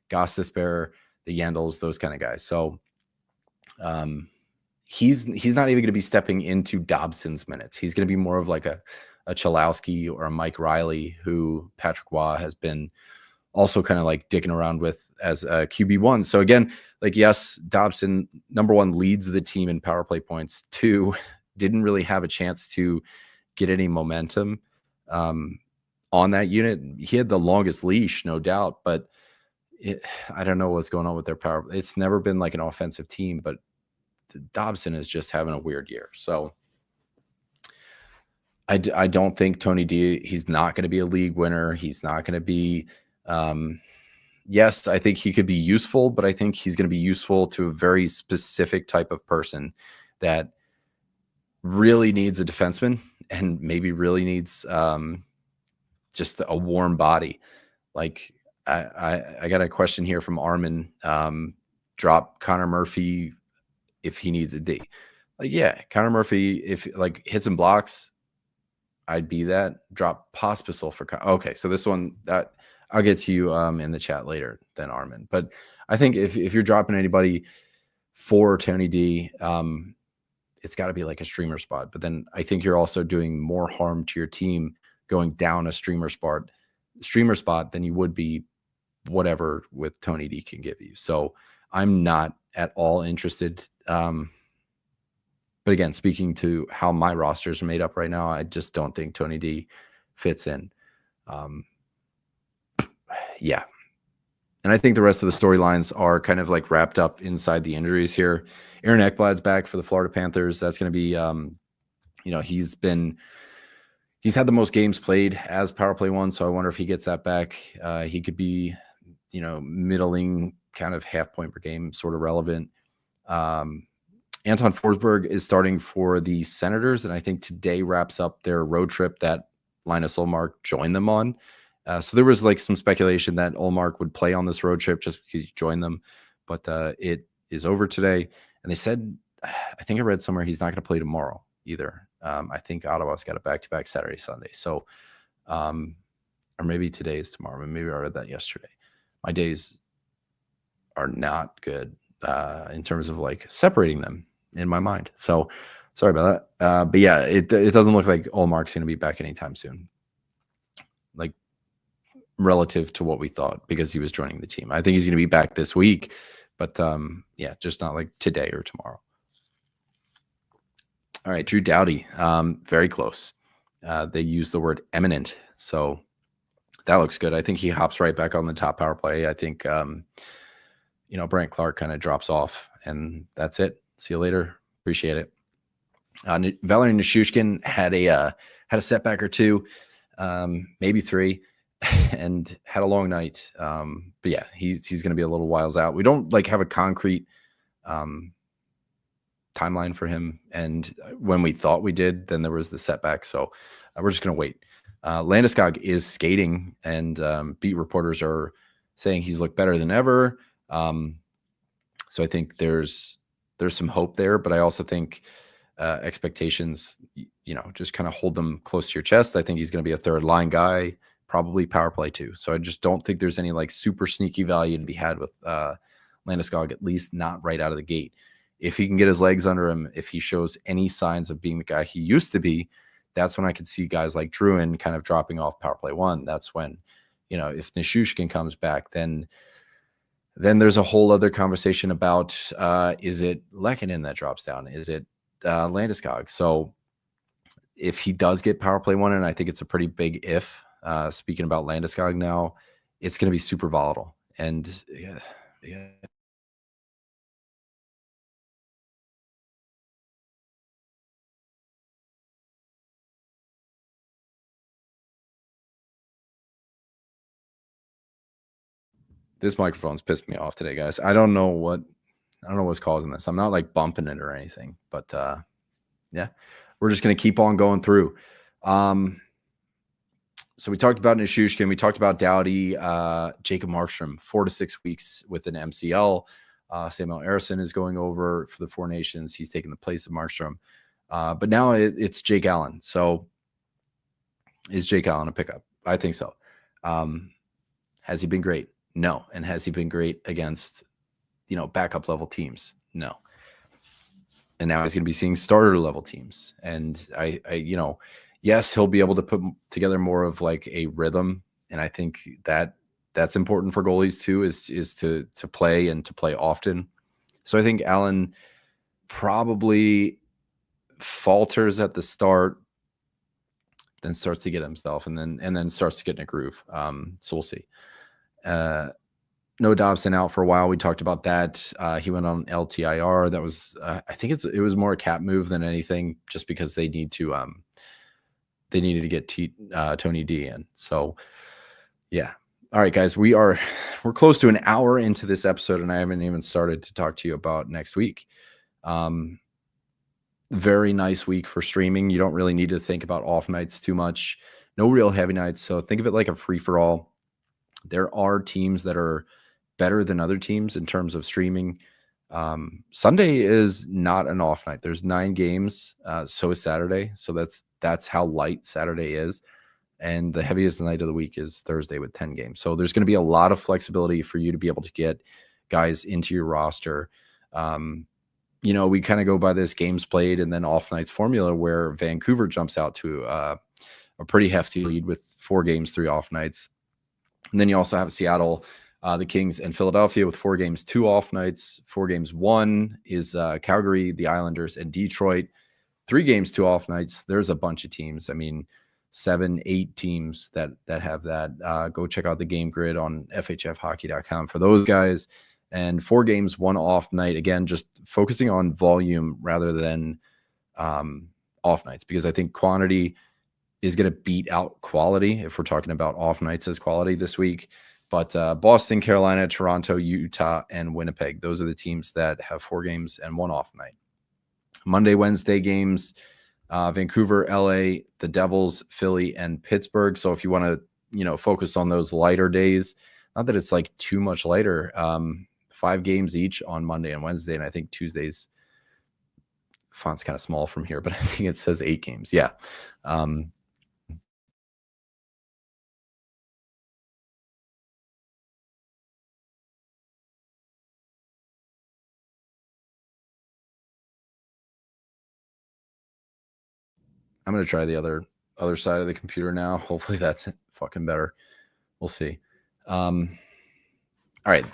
Goss Despair, the Yandels, those kind of guys. So he's not even going to be stepping into Dobson's minutes. He's going to be more of like a Chalowski or a Mike Riley, who Patrick Waugh has been also kind of like dicking around with as a QB1. So again, like, yes, Dobson, number 1, leads the team in power play points. 2, didn't really have a chance to get any momentum on that unit. He had the longest leash, no doubt, but I don't know what's going on with their power. It's never been like an offensive team, but Dobson is just having a weird year. So I don't think Tony D, he's not going to be a league winner. He's not going to be, yes, I think he could be useful, but I think he's going to be useful to a very specific type of person that really needs a defenseman and maybe really needs just a warm body. Like, I got a question here from Armin. Drop Connor Murphy if he needs a D. Like, yeah, Connor Murphy, if like hits and blocks, I'd be that. Drop Pospisil for okay. So this one, that I'll get to you in the chat later than Armin. But I think if you're dropping anybody for Tony D, it's got to be like a streamer spot. But then I think you're also doing more harm to your team going down a streamer spot than you would be whatever with Tony D can give you. So I'm not at all interested. But again, speaking to how my rosters are made up right now, I just don't think Tony D fits in. Yeah. And I think the rest of the storylines are kind of like wrapped up inside the injuries here. Aaron Ekblad's back for the Florida Panthers. That's going to be, he's had the most games played as power play one. So I wonder if he gets that back. He could be, middling kind of half point per game, sort of relevant. Anton Forsberg is starting for the Senators, and I think today wraps up their road trip that Linus Ullmark joined them on. So there was like some speculation that Ullmark would play on this road trip just because he joined them, but it is over today. And they said, I think I read somewhere he's not going to play tomorrow either. I think Ottawa's got a back-to-back Saturday, Sunday. So, or maybe today is tomorrow. Maybe I read that yesterday. My days are not good in terms of like separating them in my mind. So sorry about that. But yeah, it doesn't look like Ullmark's going to be back anytime soon, like relative to what we thought, because he was joining the team. I think he's going to be back this week, but yeah, just not like today or tomorrow. All right, Drew Doughty, very close. They use the word eminent, so that looks good. I think he hops right back on the top power play. I think Brant Clark kind of drops off, and that's it. See you later. Appreciate it. Valeri Nichushkin had a setback or two, maybe three, and had a long night. But yeah, he's going to be a little whiles out. We don't like have a concrete timeline for him, and when we thought we did, then there was the setback. So we're just going to wait. Landeskog is skating, and beat reporters are saying he's looked better than ever. So I think there's some hope there, but I also think expectations, just kind of hold them close to your chest. I think he's going to be a third line guy, probably power play too. So I just don't think there's any like super sneaky value to be had with Landeskog, at least not right out of the gate. If he can get his legs under him, if he shows any signs of being the guy he used to be, that's when I could see guys like Druin kind of dropping off power play one. That's when, if Nichushkin comes back, then there's a whole other conversation about is it Lehkonen that drops down? Is it Landeskog? So if he does get power play one, and I think it's a pretty big if, speaking about Landeskog now, it's going to be super volatile. And yeah. This microphone's pissed me off today, guys. I don't know what's causing this. I'm not like bumping it or anything, but yeah, we're just going to keep on going through. So we talked about Nichushkin. We talked about Doughty, Jacob Markstrom, 4 to 6 weeks with an MCL. Samuel Ersson is going over for the Four Nations. He's taking the place of Markstrom. But now it's Jake Allen. So is Jake Allen a pickup? I think so. Has he been great? No. And has he been great against, backup level teams? No. And now he's going to be seeing starter level teams. And I yes, he'll be able to put together more of like a rhythm. And I think that's important for goalies too, is to play and to play often. So I think Allen probably falters at the start, then starts to get himself, and then starts to get in a groove. So we'll see. No Dobson out for a while. We talked about that. He went on LTIR. That was, I think it was more a cap move than anything, just because they needed to get Tony D in. So yeah. All right, guys, we're close to an hour into this episode, and I haven't even started to talk to you about next week. Very nice week for streaming. You don't really need to think about off nights too much. No real heavy nights. So think of it like a free for all. There are teams that are better than other teams in terms of streaming. Sunday is not an off night. There's 9 games. So is Saturday. So that's how light Saturday is. And the heaviest night of the week is Thursday with 10 games. So there's going to be a lot of flexibility for you to be able to get guys into your roster. We kind of go by this games played and then off nights formula, where Vancouver jumps out to a pretty hefty lead with 4 games, 3 off nights. And then you also have Seattle, the Kings, and Philadelphia with 4 games, 2 off nights. 4 games, 1 is Calgary, the Islanders, and Detroit. 3 games, 2 off nights. There's a bunch of teams. I mean, 7, 8 teams that have that. Go check out the game grid on FHFhockey.com for those guys. And 4 games, 1 off night. Again, just focusing on volume rather than off nights, because I think quantity is going to beat out quality if we're talking about off nights as quality this week. But Boston, Carolina, Toronto, Utah, and Winnipeg, those are the teams that have 4 games and 1 off night. Monday, Wednesday games, Vancouver, LA, the Devils, Philly, and Pittsburgh. So if you want to, focus on those lighter days, not that it's like too much lighter, 5 games each on Monday and Wednesday. And I think Tuesday's font's kind of small from here, but I think it says 8 games. Yeah. I'm going to try the other side of the computer now. Hopefully that's fucking better. We'll see. All right.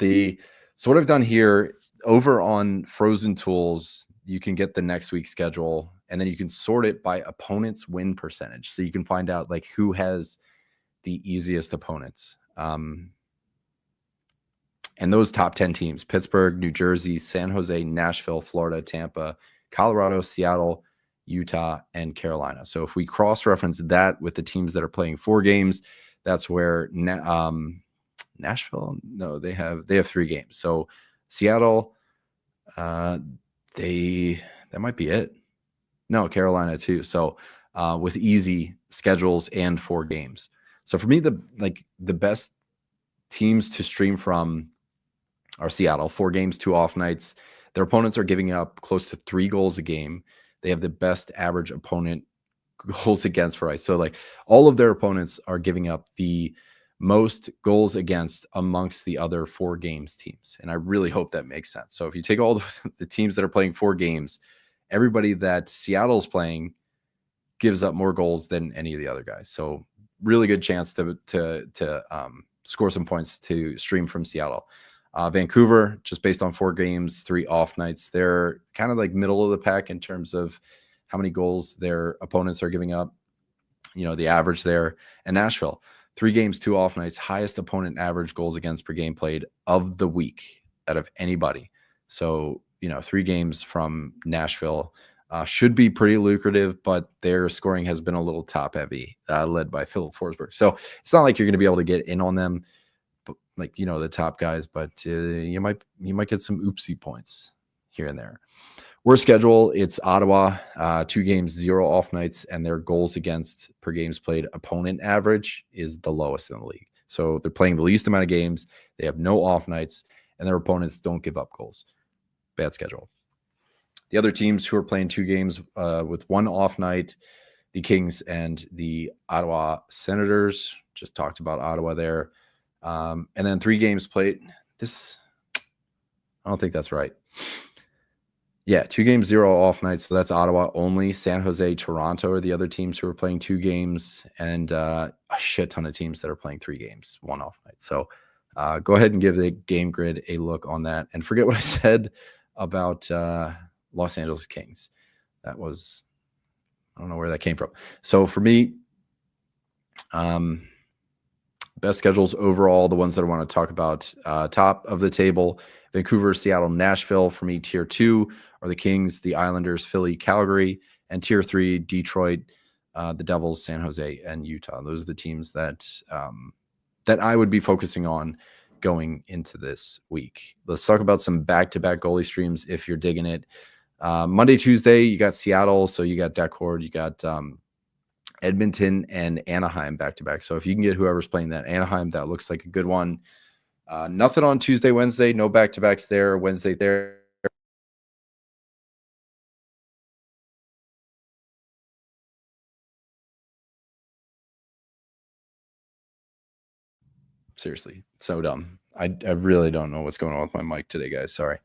So what I've done here over on Frozen Tools, you can get the next week's schedule, and then you can sort it by opponent's win percentage. So you can find out like who has the easiest opponents. And those top 10 teams: Pittsburgh, New Jersey, San Jose, Nashville, Florida, Tampa, Colorado, Seattle, Utah, and Carolina. So if we cross-reference that with the teams that are playing 4 games, that's where Nashville, no, they have 3 games. So Seattle, that might be it. No, Carolina too. So with easy schedules and 4 games. So for me, the best teams to stream from are Seattle, 4 games, 2 off nights. Their opponents are giving up close to 3 goals a game. They have the best average opponent goals against for ice. So like all of their opponents are giving up the most goals against amongst the other 4 games teams. And I really hope that makes sense. So if you take all the teams that are playing 4 games, everybody that Seattle's playing gives up more goals than any of the other guys. So really good chance to score some points to stream from Seattle. Vancouver, just based on 4 games, 3 off nights, they're kind of like middle of the pack in terms of how many goals their opponents are giving up, the average there. And Nashville, 3 games, 2 off nights, highest opponent average goals against per game played of the week out of anybody. So, 3 games from Nashville should be pretty lucrative, but their scoring has been a little top heavy, led by Philip Forsberg. So it's not like you're going to be able to get in on them, like the top guys, but you might get some oopsie points here and there. Worst schedule, it's Ottawa, 2 games, 0 off nights, and their goals against per games played opponent average is the lowest in the league. So they're playing the least amount of games, they have no off nights, and their opponents don't give up goals. Bad schedule. The other teams who are playing 2 games with 1 off night, the Kings and the Ottawa Senators. Just talked about Ottawa there. And then 3 games played. I don't think that's right. Yeah, 2 games, 0 off nights. So that's Ottawa only. San Jose, Toronto are the other teams who are playing 2 games, and a shit ton of teams that are playing 3 games, 1 off night. So go ahead and give the game grid a look on that. And forget what I said about Los Angeles Kings. That was, I don't know where that came from. So for me, best schedules overall, the ones that I want to talk about, top of the table, Vancouver, Seattle, Nashville. For me, tier 2 are the Kings, the Islanders, Philly, Calgary, and tier 3, Detroit, the Devils, San Jose, and Utah. Those are the teams that I would be focusing on going into this week. Let's talk about some back-to-back goalie streams if you're digging it. Monday, Tuesday, you got Seattle, so you got Deckard, you got Edmonton and Anaheim back-to-back. So if you can get whoever's playing that Anaheim, that looks like a good one. Nothing on Tuesday, Wednesday, no back-to-backs there. Wednesday there. Seriously, so dumb. I really don't know what's going on with my mic today, guys. Sorry.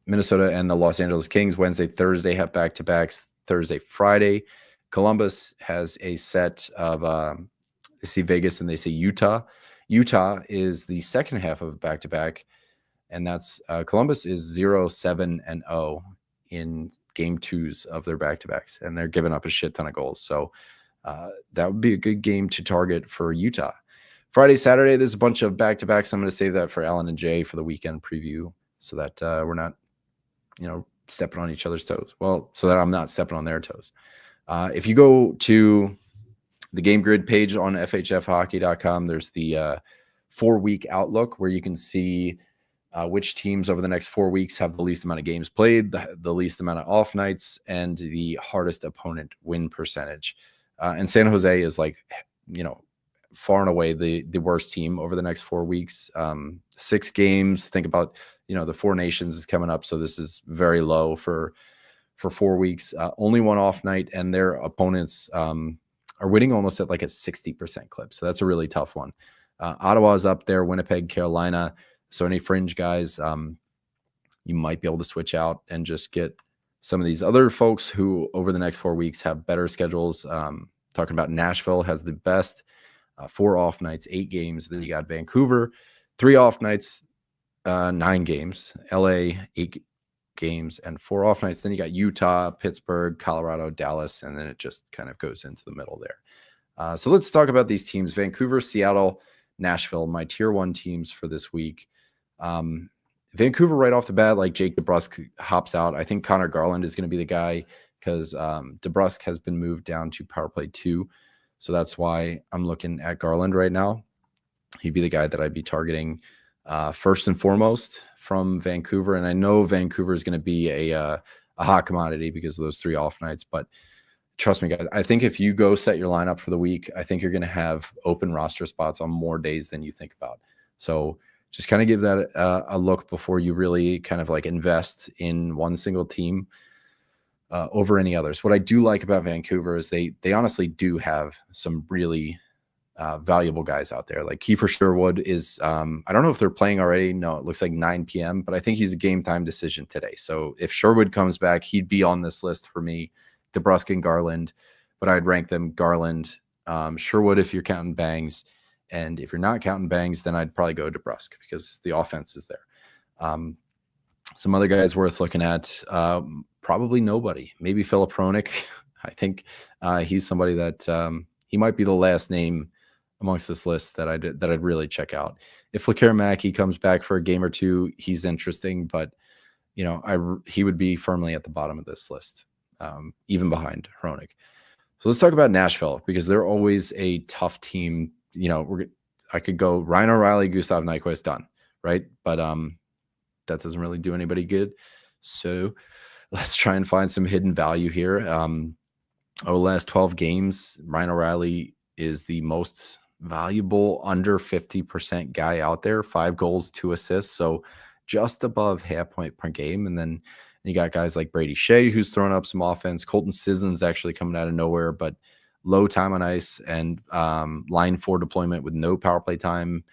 Minnesota and the Los Angeles Kings, Wednesday, Thursday have back-to-backs. Thursday, Friday. Columbus has a set of they see Vegas and they see Utah. Utah is the second half of a back-to-back, and that's Columbus is 0-7-0 in game twos of their back-to-backs, and they're giving up a shit ton of goals. So that would be a good game to target for Utah. Friday, Saturday, there's a bunch of back-to-backs. I'm going to save that for Alan and Jay for the weekend preview so that we're not, stepping on each other's toes. Well, so that I'm not stepping on their toes. If you go to the game grid page on FHFhockey.com, there's the 4-week outlook where you can see which teams over the next 4 weeks have the least amount of games played, the least amount of off nights, and the hardest opponent win percentage. And San Jose is far and away the worst team over the next 4 weeks. 6 games. Think about, the Four Nations is coming up. So this is very low for 4 weeks. Only one off night, and their opponents are winning almost at like a 60% clip. So that's a really tough one. Ottawa's up there, Winnipeg, Carolina. So any fringe guys, you might be able to switch out and just get some of these other folks who over the next 4 weeks have better schedules. Talking about Nashville has the best 4 off nights, 8 games. Then you got Vancouver, 3 off nights, 9 games. LA, 8 games and 4 off nights. Then you got Utah, Pittsburgh, Colorado, Dallas, and then it just kind of goes into the middle there. So let's talk about these teams. Vancouver, Seattle, Nashville, my tier 1 teams for this week. Vancouver right off the bat, like Jake DeBrusk hops out. I think Connor Garland is going to be the guy because DeBrusk has been moved down to power play 2. So that's why I'm looking at Garland right now. He'd be the guy that I'd be targeting first and foremost from Vancouver. And I know Vancouver is going to be a hot commodity because of those 3 off nights. But trust me, guys, I think if you go set your lineup for the week, I think you're going to have open roster spots on more days than you think about. So just kind of give that a look before you really kind of like invest in one single team over any others. What I do like about Vancouver is they honestly do have some really valuable guys out there. Like Kiefer Sherwood is, I don't know if they're playing already. No, it looks like 9 p.m., but I think he's a game time decision today. So if Sherwood comes back, he'd be on this list for me, DeBrusk and Garland, but I'd rank them Garland, Sherwood if you're counting bangs. And if you're not counting bangs, then I'd probably go DeBrusk because the offense is there. Some other guys worth looking at, probably nobody. Maybe Philip Hronik. I think he's somebody that he might be the last name amongst this list that I'd really check out. If Laquire Mackey comes back for a game or 2, he's interesting, but he would be firmly at the bottom of this list, even behind Hronik. So let's talk about Nashville because they're always a tough team. I could go Ryan O'Reilly, Gustav Nyquist, done, right? But that doesn't really do anybody good. So let's try and find some hidden value here. Over the last 12 games, Ryan O'Reilly is the most valuable under 50% guy out there. 5 goals, 2 assists, so just above half point per game. And then you got guys like Brady Shea, who's throwing up some offense. Colton Sisson's actually coming out of nowhere, but low time on ice and line 4 deployment with no power play time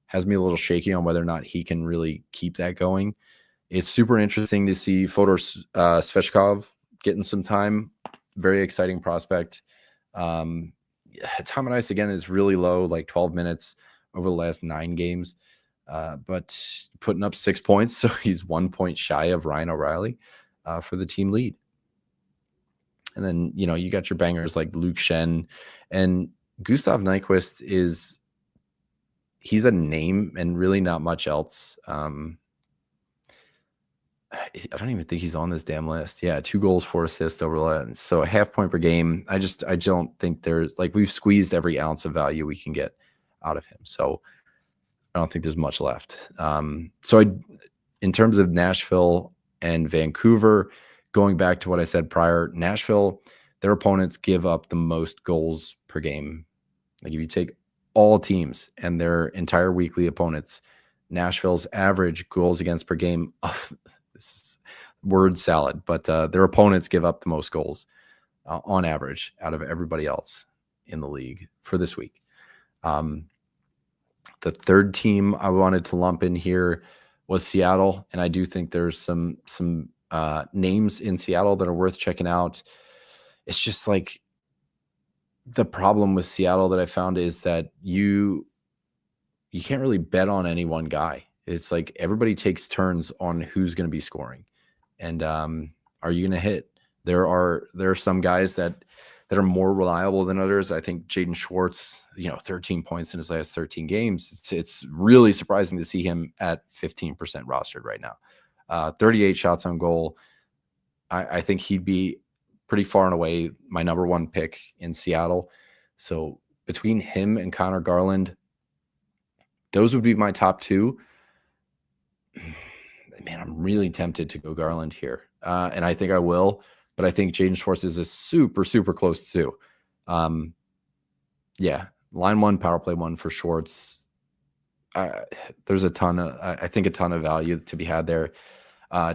has me a little shaky on whether or not he can really keep that going. It's super interesting to see Fodor Svechkov getting some time. Very exciting prospect. Time on ice, again, is really low, like 12 minutes over the last 9 games. But putting up 6 points, so he's 1 point shy of Ryan O'Reilly for the team lead. And then, you got your bangers like Luke Shen and Gustav Nyquist he's a name and really not much else. I don't even think he's on this damn list. Yeah, 2 goals, 4 assists over that. So a half point per game. I don't think there's we've squeezed every ounce of value we can get out of him. So I don't think there's much left. In terms of Nashville and Vancouver, going back to what I said prior, Nashville, their opponents give up the most goals per game. Like if you take all teams and their entire weekly opponents, Nashville's average goals against per game, this is word salad, but their opponents give up the most goals on average out of everybody else in the league for this week. The third team I wanted to lump in here was Seattle, and I do think there's some names in Seattle that are worth checking out. It's just like the problem with Seattle that I found is that you can't really bet on any one guy. It's like everybody takes turns on who's going to be scoring. And Are you going to hit? There are some guys that are more reliable than others. I think Jaden Schwartz, 13 points in his last 13 games. It's really surprising to see him at 15% rostered right now. 38 shots on goal. I think he'd be pretty far and away my number one pick in Seattle. So between him and Connor Garland, those would be my top two. Man, I'm really tempted to go Garland here. And I think I will, but I think Jaden Schwartz is a super, super close too. Yeah, line one, power play one for Schwartz. There's a ton of value to be had there.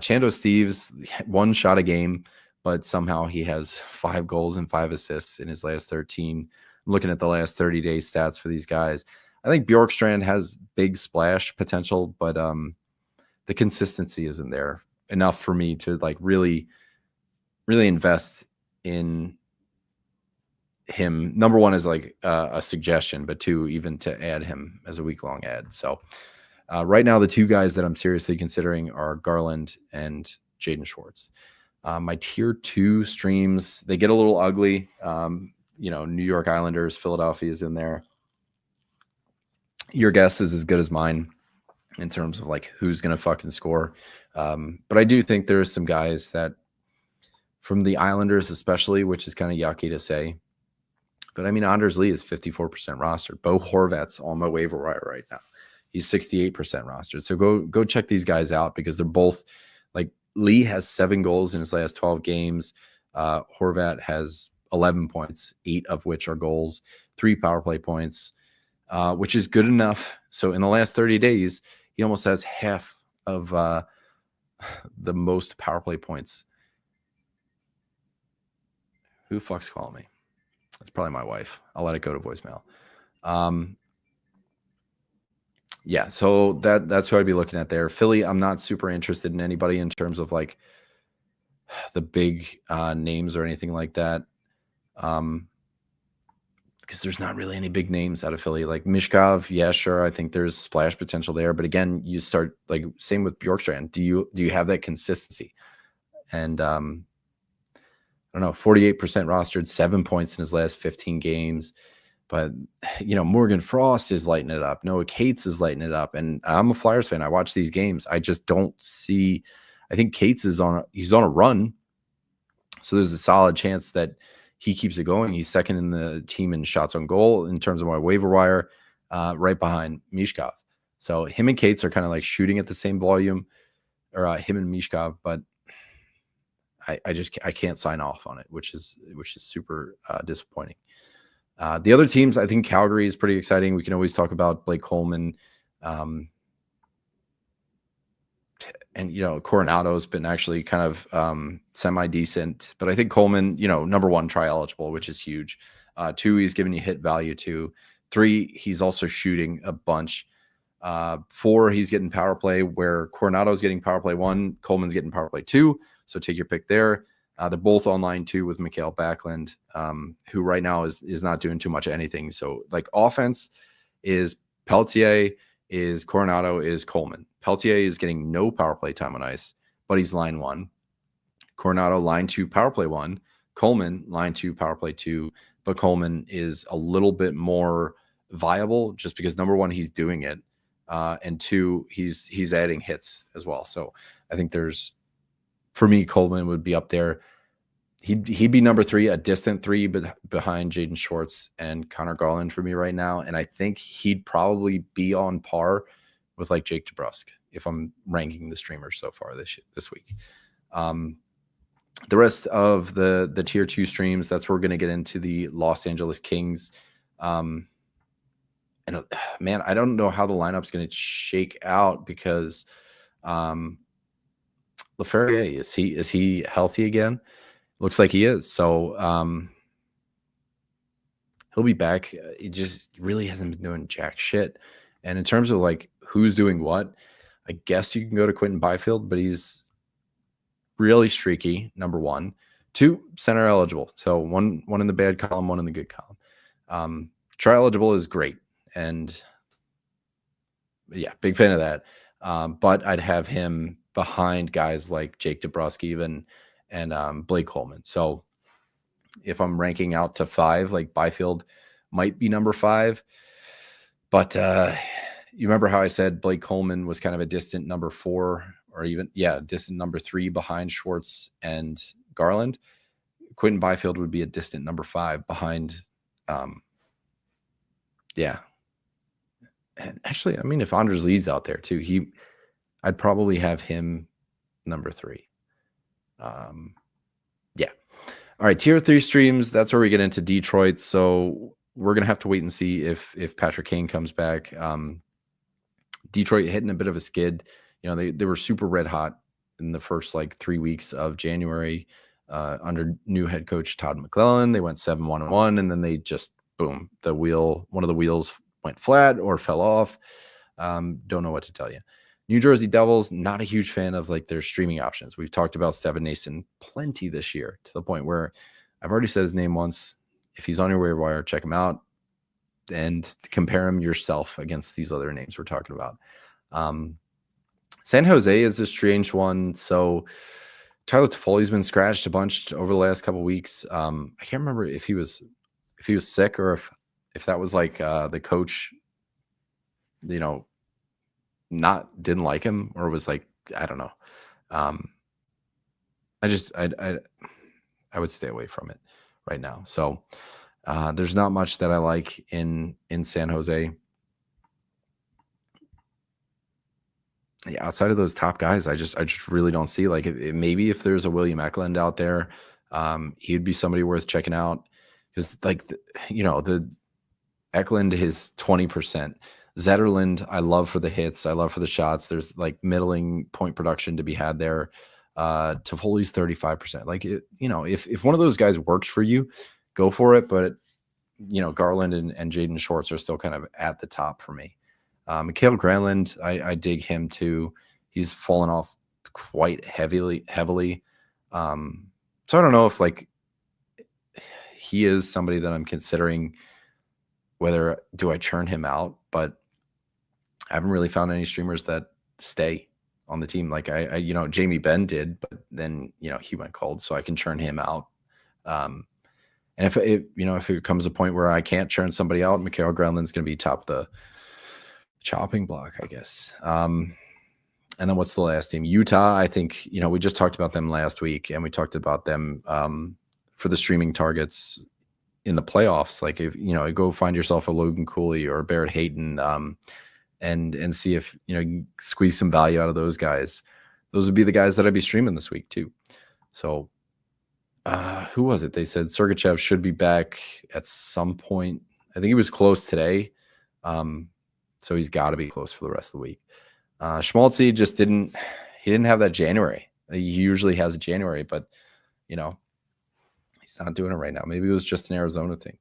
Chando Steves, one shot a game, but somehow he has 5 goals and 5 assists in his last 13. I'm looking at the last 30-day stats for these guys. I think Bjorkstrand has big splash potential, but the consistency isn't there enough for me to like really, really invest in him. Number one is like a suggestion, but 2, even to add him as a week-long ad. So right now, the 2 guys that I'm seriously considering are Garland and Jaden Schwartz. My tier 2 streams, they get a little ugly. New York Islanders, Philadelphia is in there. Your guess is as good as mine in terms of like who's going to fucking score. But I do think there's some guys that from the Islanders, especially, which is kind of yucky to say. But I mean, Anders Lee is 54% rostered. Bo Horvat's on my waiver wire right now. He's 68% rostered. So go check these guys out because they're both like Lee has 7 goals in his last 12 games. Horvat has 11 points, 8 of which are goals, 3 power play points, which is good enough. So in the last 30 days, he almost has half of the most power play points. Who the fuck's calling me? That's probably my wife. I'll let it go to voicemail. Yeah, so that's who I'd be looking at there. Philly, I'm not super interested in anybody in terms of like the big names or anything like that. Because there's not really any big names out of Philly. Like Mishkov, yeah, sure. I think there's splash potential there. But again, you start like same with Bjorkstrand. Do you have that consistency? And I don't know, 48% rostered, 7 points in his last 15 games. But, Morgan Frost is lighting it up. Noah Cates is lighting it up. And I'm a Flyers fan. I watch these games. I just don't see – I think Cates he's on a run. So there's a solid chance that he keeps it going. He's second in the team in shots on goal in terms of my waiver wire, right behind Mishkov. So him and Cates are kind of like shooting at the same volume, or him and Mishkov, but I can't sign off on it, which is super disappointing. The other teams, I think Calgary is pretty exciting. We can always talk about Blake Coleman. And, Coronado's been actually kind of semi-decent. But I think Coleman, number 1, tri-eligible, which is huge. 2, he's giving you hit value to. 3, he's also shooting a bunch. 4, he's getting power play, where Coronado's getting power play 1, Coleman's getting power play 2. So take your pick there. They're both on line 2 with Mikael Backlund, who right now is not doing too much of anything. So like offense is Peltier, is Coronado, is Coleman. Peltier is getting no power play time on ice, but he's line 1. Coronado line 2 power play 1. Coleman line 2 power play 2. But Coleman is a little bit more viable just because number 1, he's doing it, and 2, he's adding hits as well. So I think for me, Coleman would be up there. He'd be number 3, a distant 3, but behind Jaden Schwartz and Connor Garland for me right now. And I think he'd probably be on par with like Jake DeBrusk if I'm ranking the streamers so far this week. The rest of the tier 2 streams, that's where we're going to get into the Los Angeles Kings. And man, I don't know how the lineup's going to shake out because Laferriere, is he healthy again? Looks like he is. So he'll be back. It just really hasn't been doing jack shit. And in terms of like who's doing what, I guess you can go to Quentin Byfield, but he's really streaky, number 1. 2, center eligible. So one in the bad column, 1 in the good column. Try eligible is great. And yeah, big fan of that. But I'd have him behind guys like Jake DeBrusk even, and Blake Coleman. So if I'm ranking out to 5, like Byfield might be number 5. But you remember how I said Blake Coleman was kind of a distant number 4, or even, distant number 3 behind Schwartz and Garland? Quentin Byfield would be a distant number 5 behind. And actually, I mean, if Anders Lee's out there too, I'd probably have him number 3. All right, tier 3 streams. That's where we get into Detroit. So we're gonna have to wait and see if Patrick Kane comes back. Detroit hitting a bit of a skid. They were super red hot in the first 3 weeks of January under new head coach Todd McClellan. They went 7-1-1, and then they just boom, one of the wheels went flat or fell off. Don't know what to tell you. New Jersey Devils, not a huge fan of their streaming options. We've talked about Steven Nason plenty this year, to the point where I've already said his name once. If he's on your waiver wire, check him out and compare him yourself against these other names we're talking about. San Jose is a strange one. So Tyler Toffoli's been scratched a bunch over the last couple of weeks. I can't remember if he was sick, or if that was the coach, didn't like him, or was I don't know. I would stay away from it right now. So there's not much that I like in San Jose. Yeah, outside of those top guys, I just really don't see maybe if there's a William Eklund out there, he'd be somebody worth checking out, because the Eklund is 20%. Zetterlund, I love for the hits. I love for the shots. There's middling point production to be had there. Toffoli's 35%. If one of those guys works for you, go for it. But Garland and Jaden Schwartz are still kind of at the top for me. Mikael Granlund, I dig him too. He's fallen off quite heavily. So I don't know if he is somebody that I'm considering whether do I churn him out, but I haven't really found any streamers that stay on the team. Jamie Benn did, but then, he went cold, so I can churn him out. And if it comes a point where I can't churn somebody out, Mikael Granlund's going to be top of the chopping block, I guess. And then what's the last team? Utah. I think, we just talked about them last week, and we talked about them for the streaming targets in the playoffs. If go find yourself a Logan Cooley or a Barrett Hayton, and see if you can squeeze some value out of those guys. Those would be the guys that I'd be streaming this week too. So who was it? They said Sergachev should be back at some point. I think he was close today. So he's got to be close for the rest of the week. Schmaltzy just didn't have that January. He usually has a January, but he's not doing it right now. Maybe it was just an Arizona thing.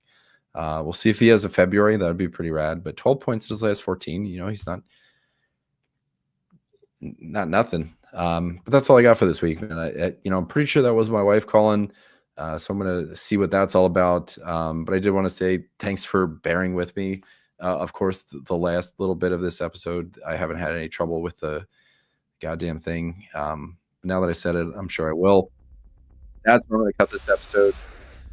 We'll see if he has a February. That would be pretty rad. But 12 points in his last 14. He's not nothing. But that's all I got for this week. And I'm pretty sure that was my wife calling. So I'm going to see what that's all about. But I did want to say thanks for bearing with me. Of course, the last little bit of this episode, I haven't had any trouble with the goddamn thing. Now that I said it, I'm sure I will. That's where I'm going to cut this episode.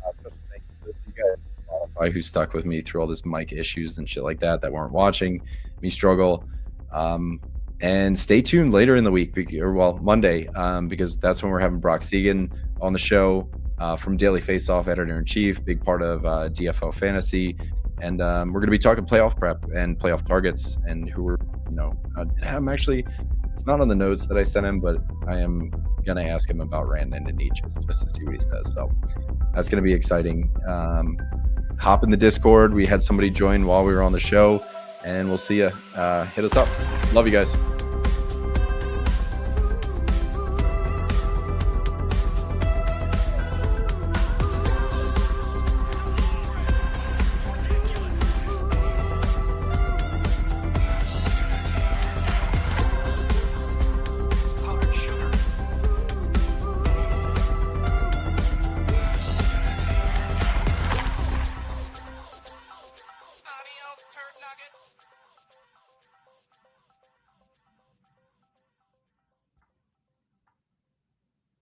Special thanks to those of you guys on Spotify who stuck with me through all this mic issues and shit like that weren't watching me struggle. And stay tuned later in the week, Monday, because that's when we're having Brock Segan on the show from Daily Faceoff, editor-in-chief, big part of DFO Fantasy. And we're going to be talking playoff prep and playoff targets and who we're, I'm actually, it's not on the notes that I sent him, but I am going to ask him about Rantanen and Necas just to see what he says. So that's going to be exciting. Hop in the Discord. We had somebody join while we were on the show, and we'll see you. Hit us up. Love you guys.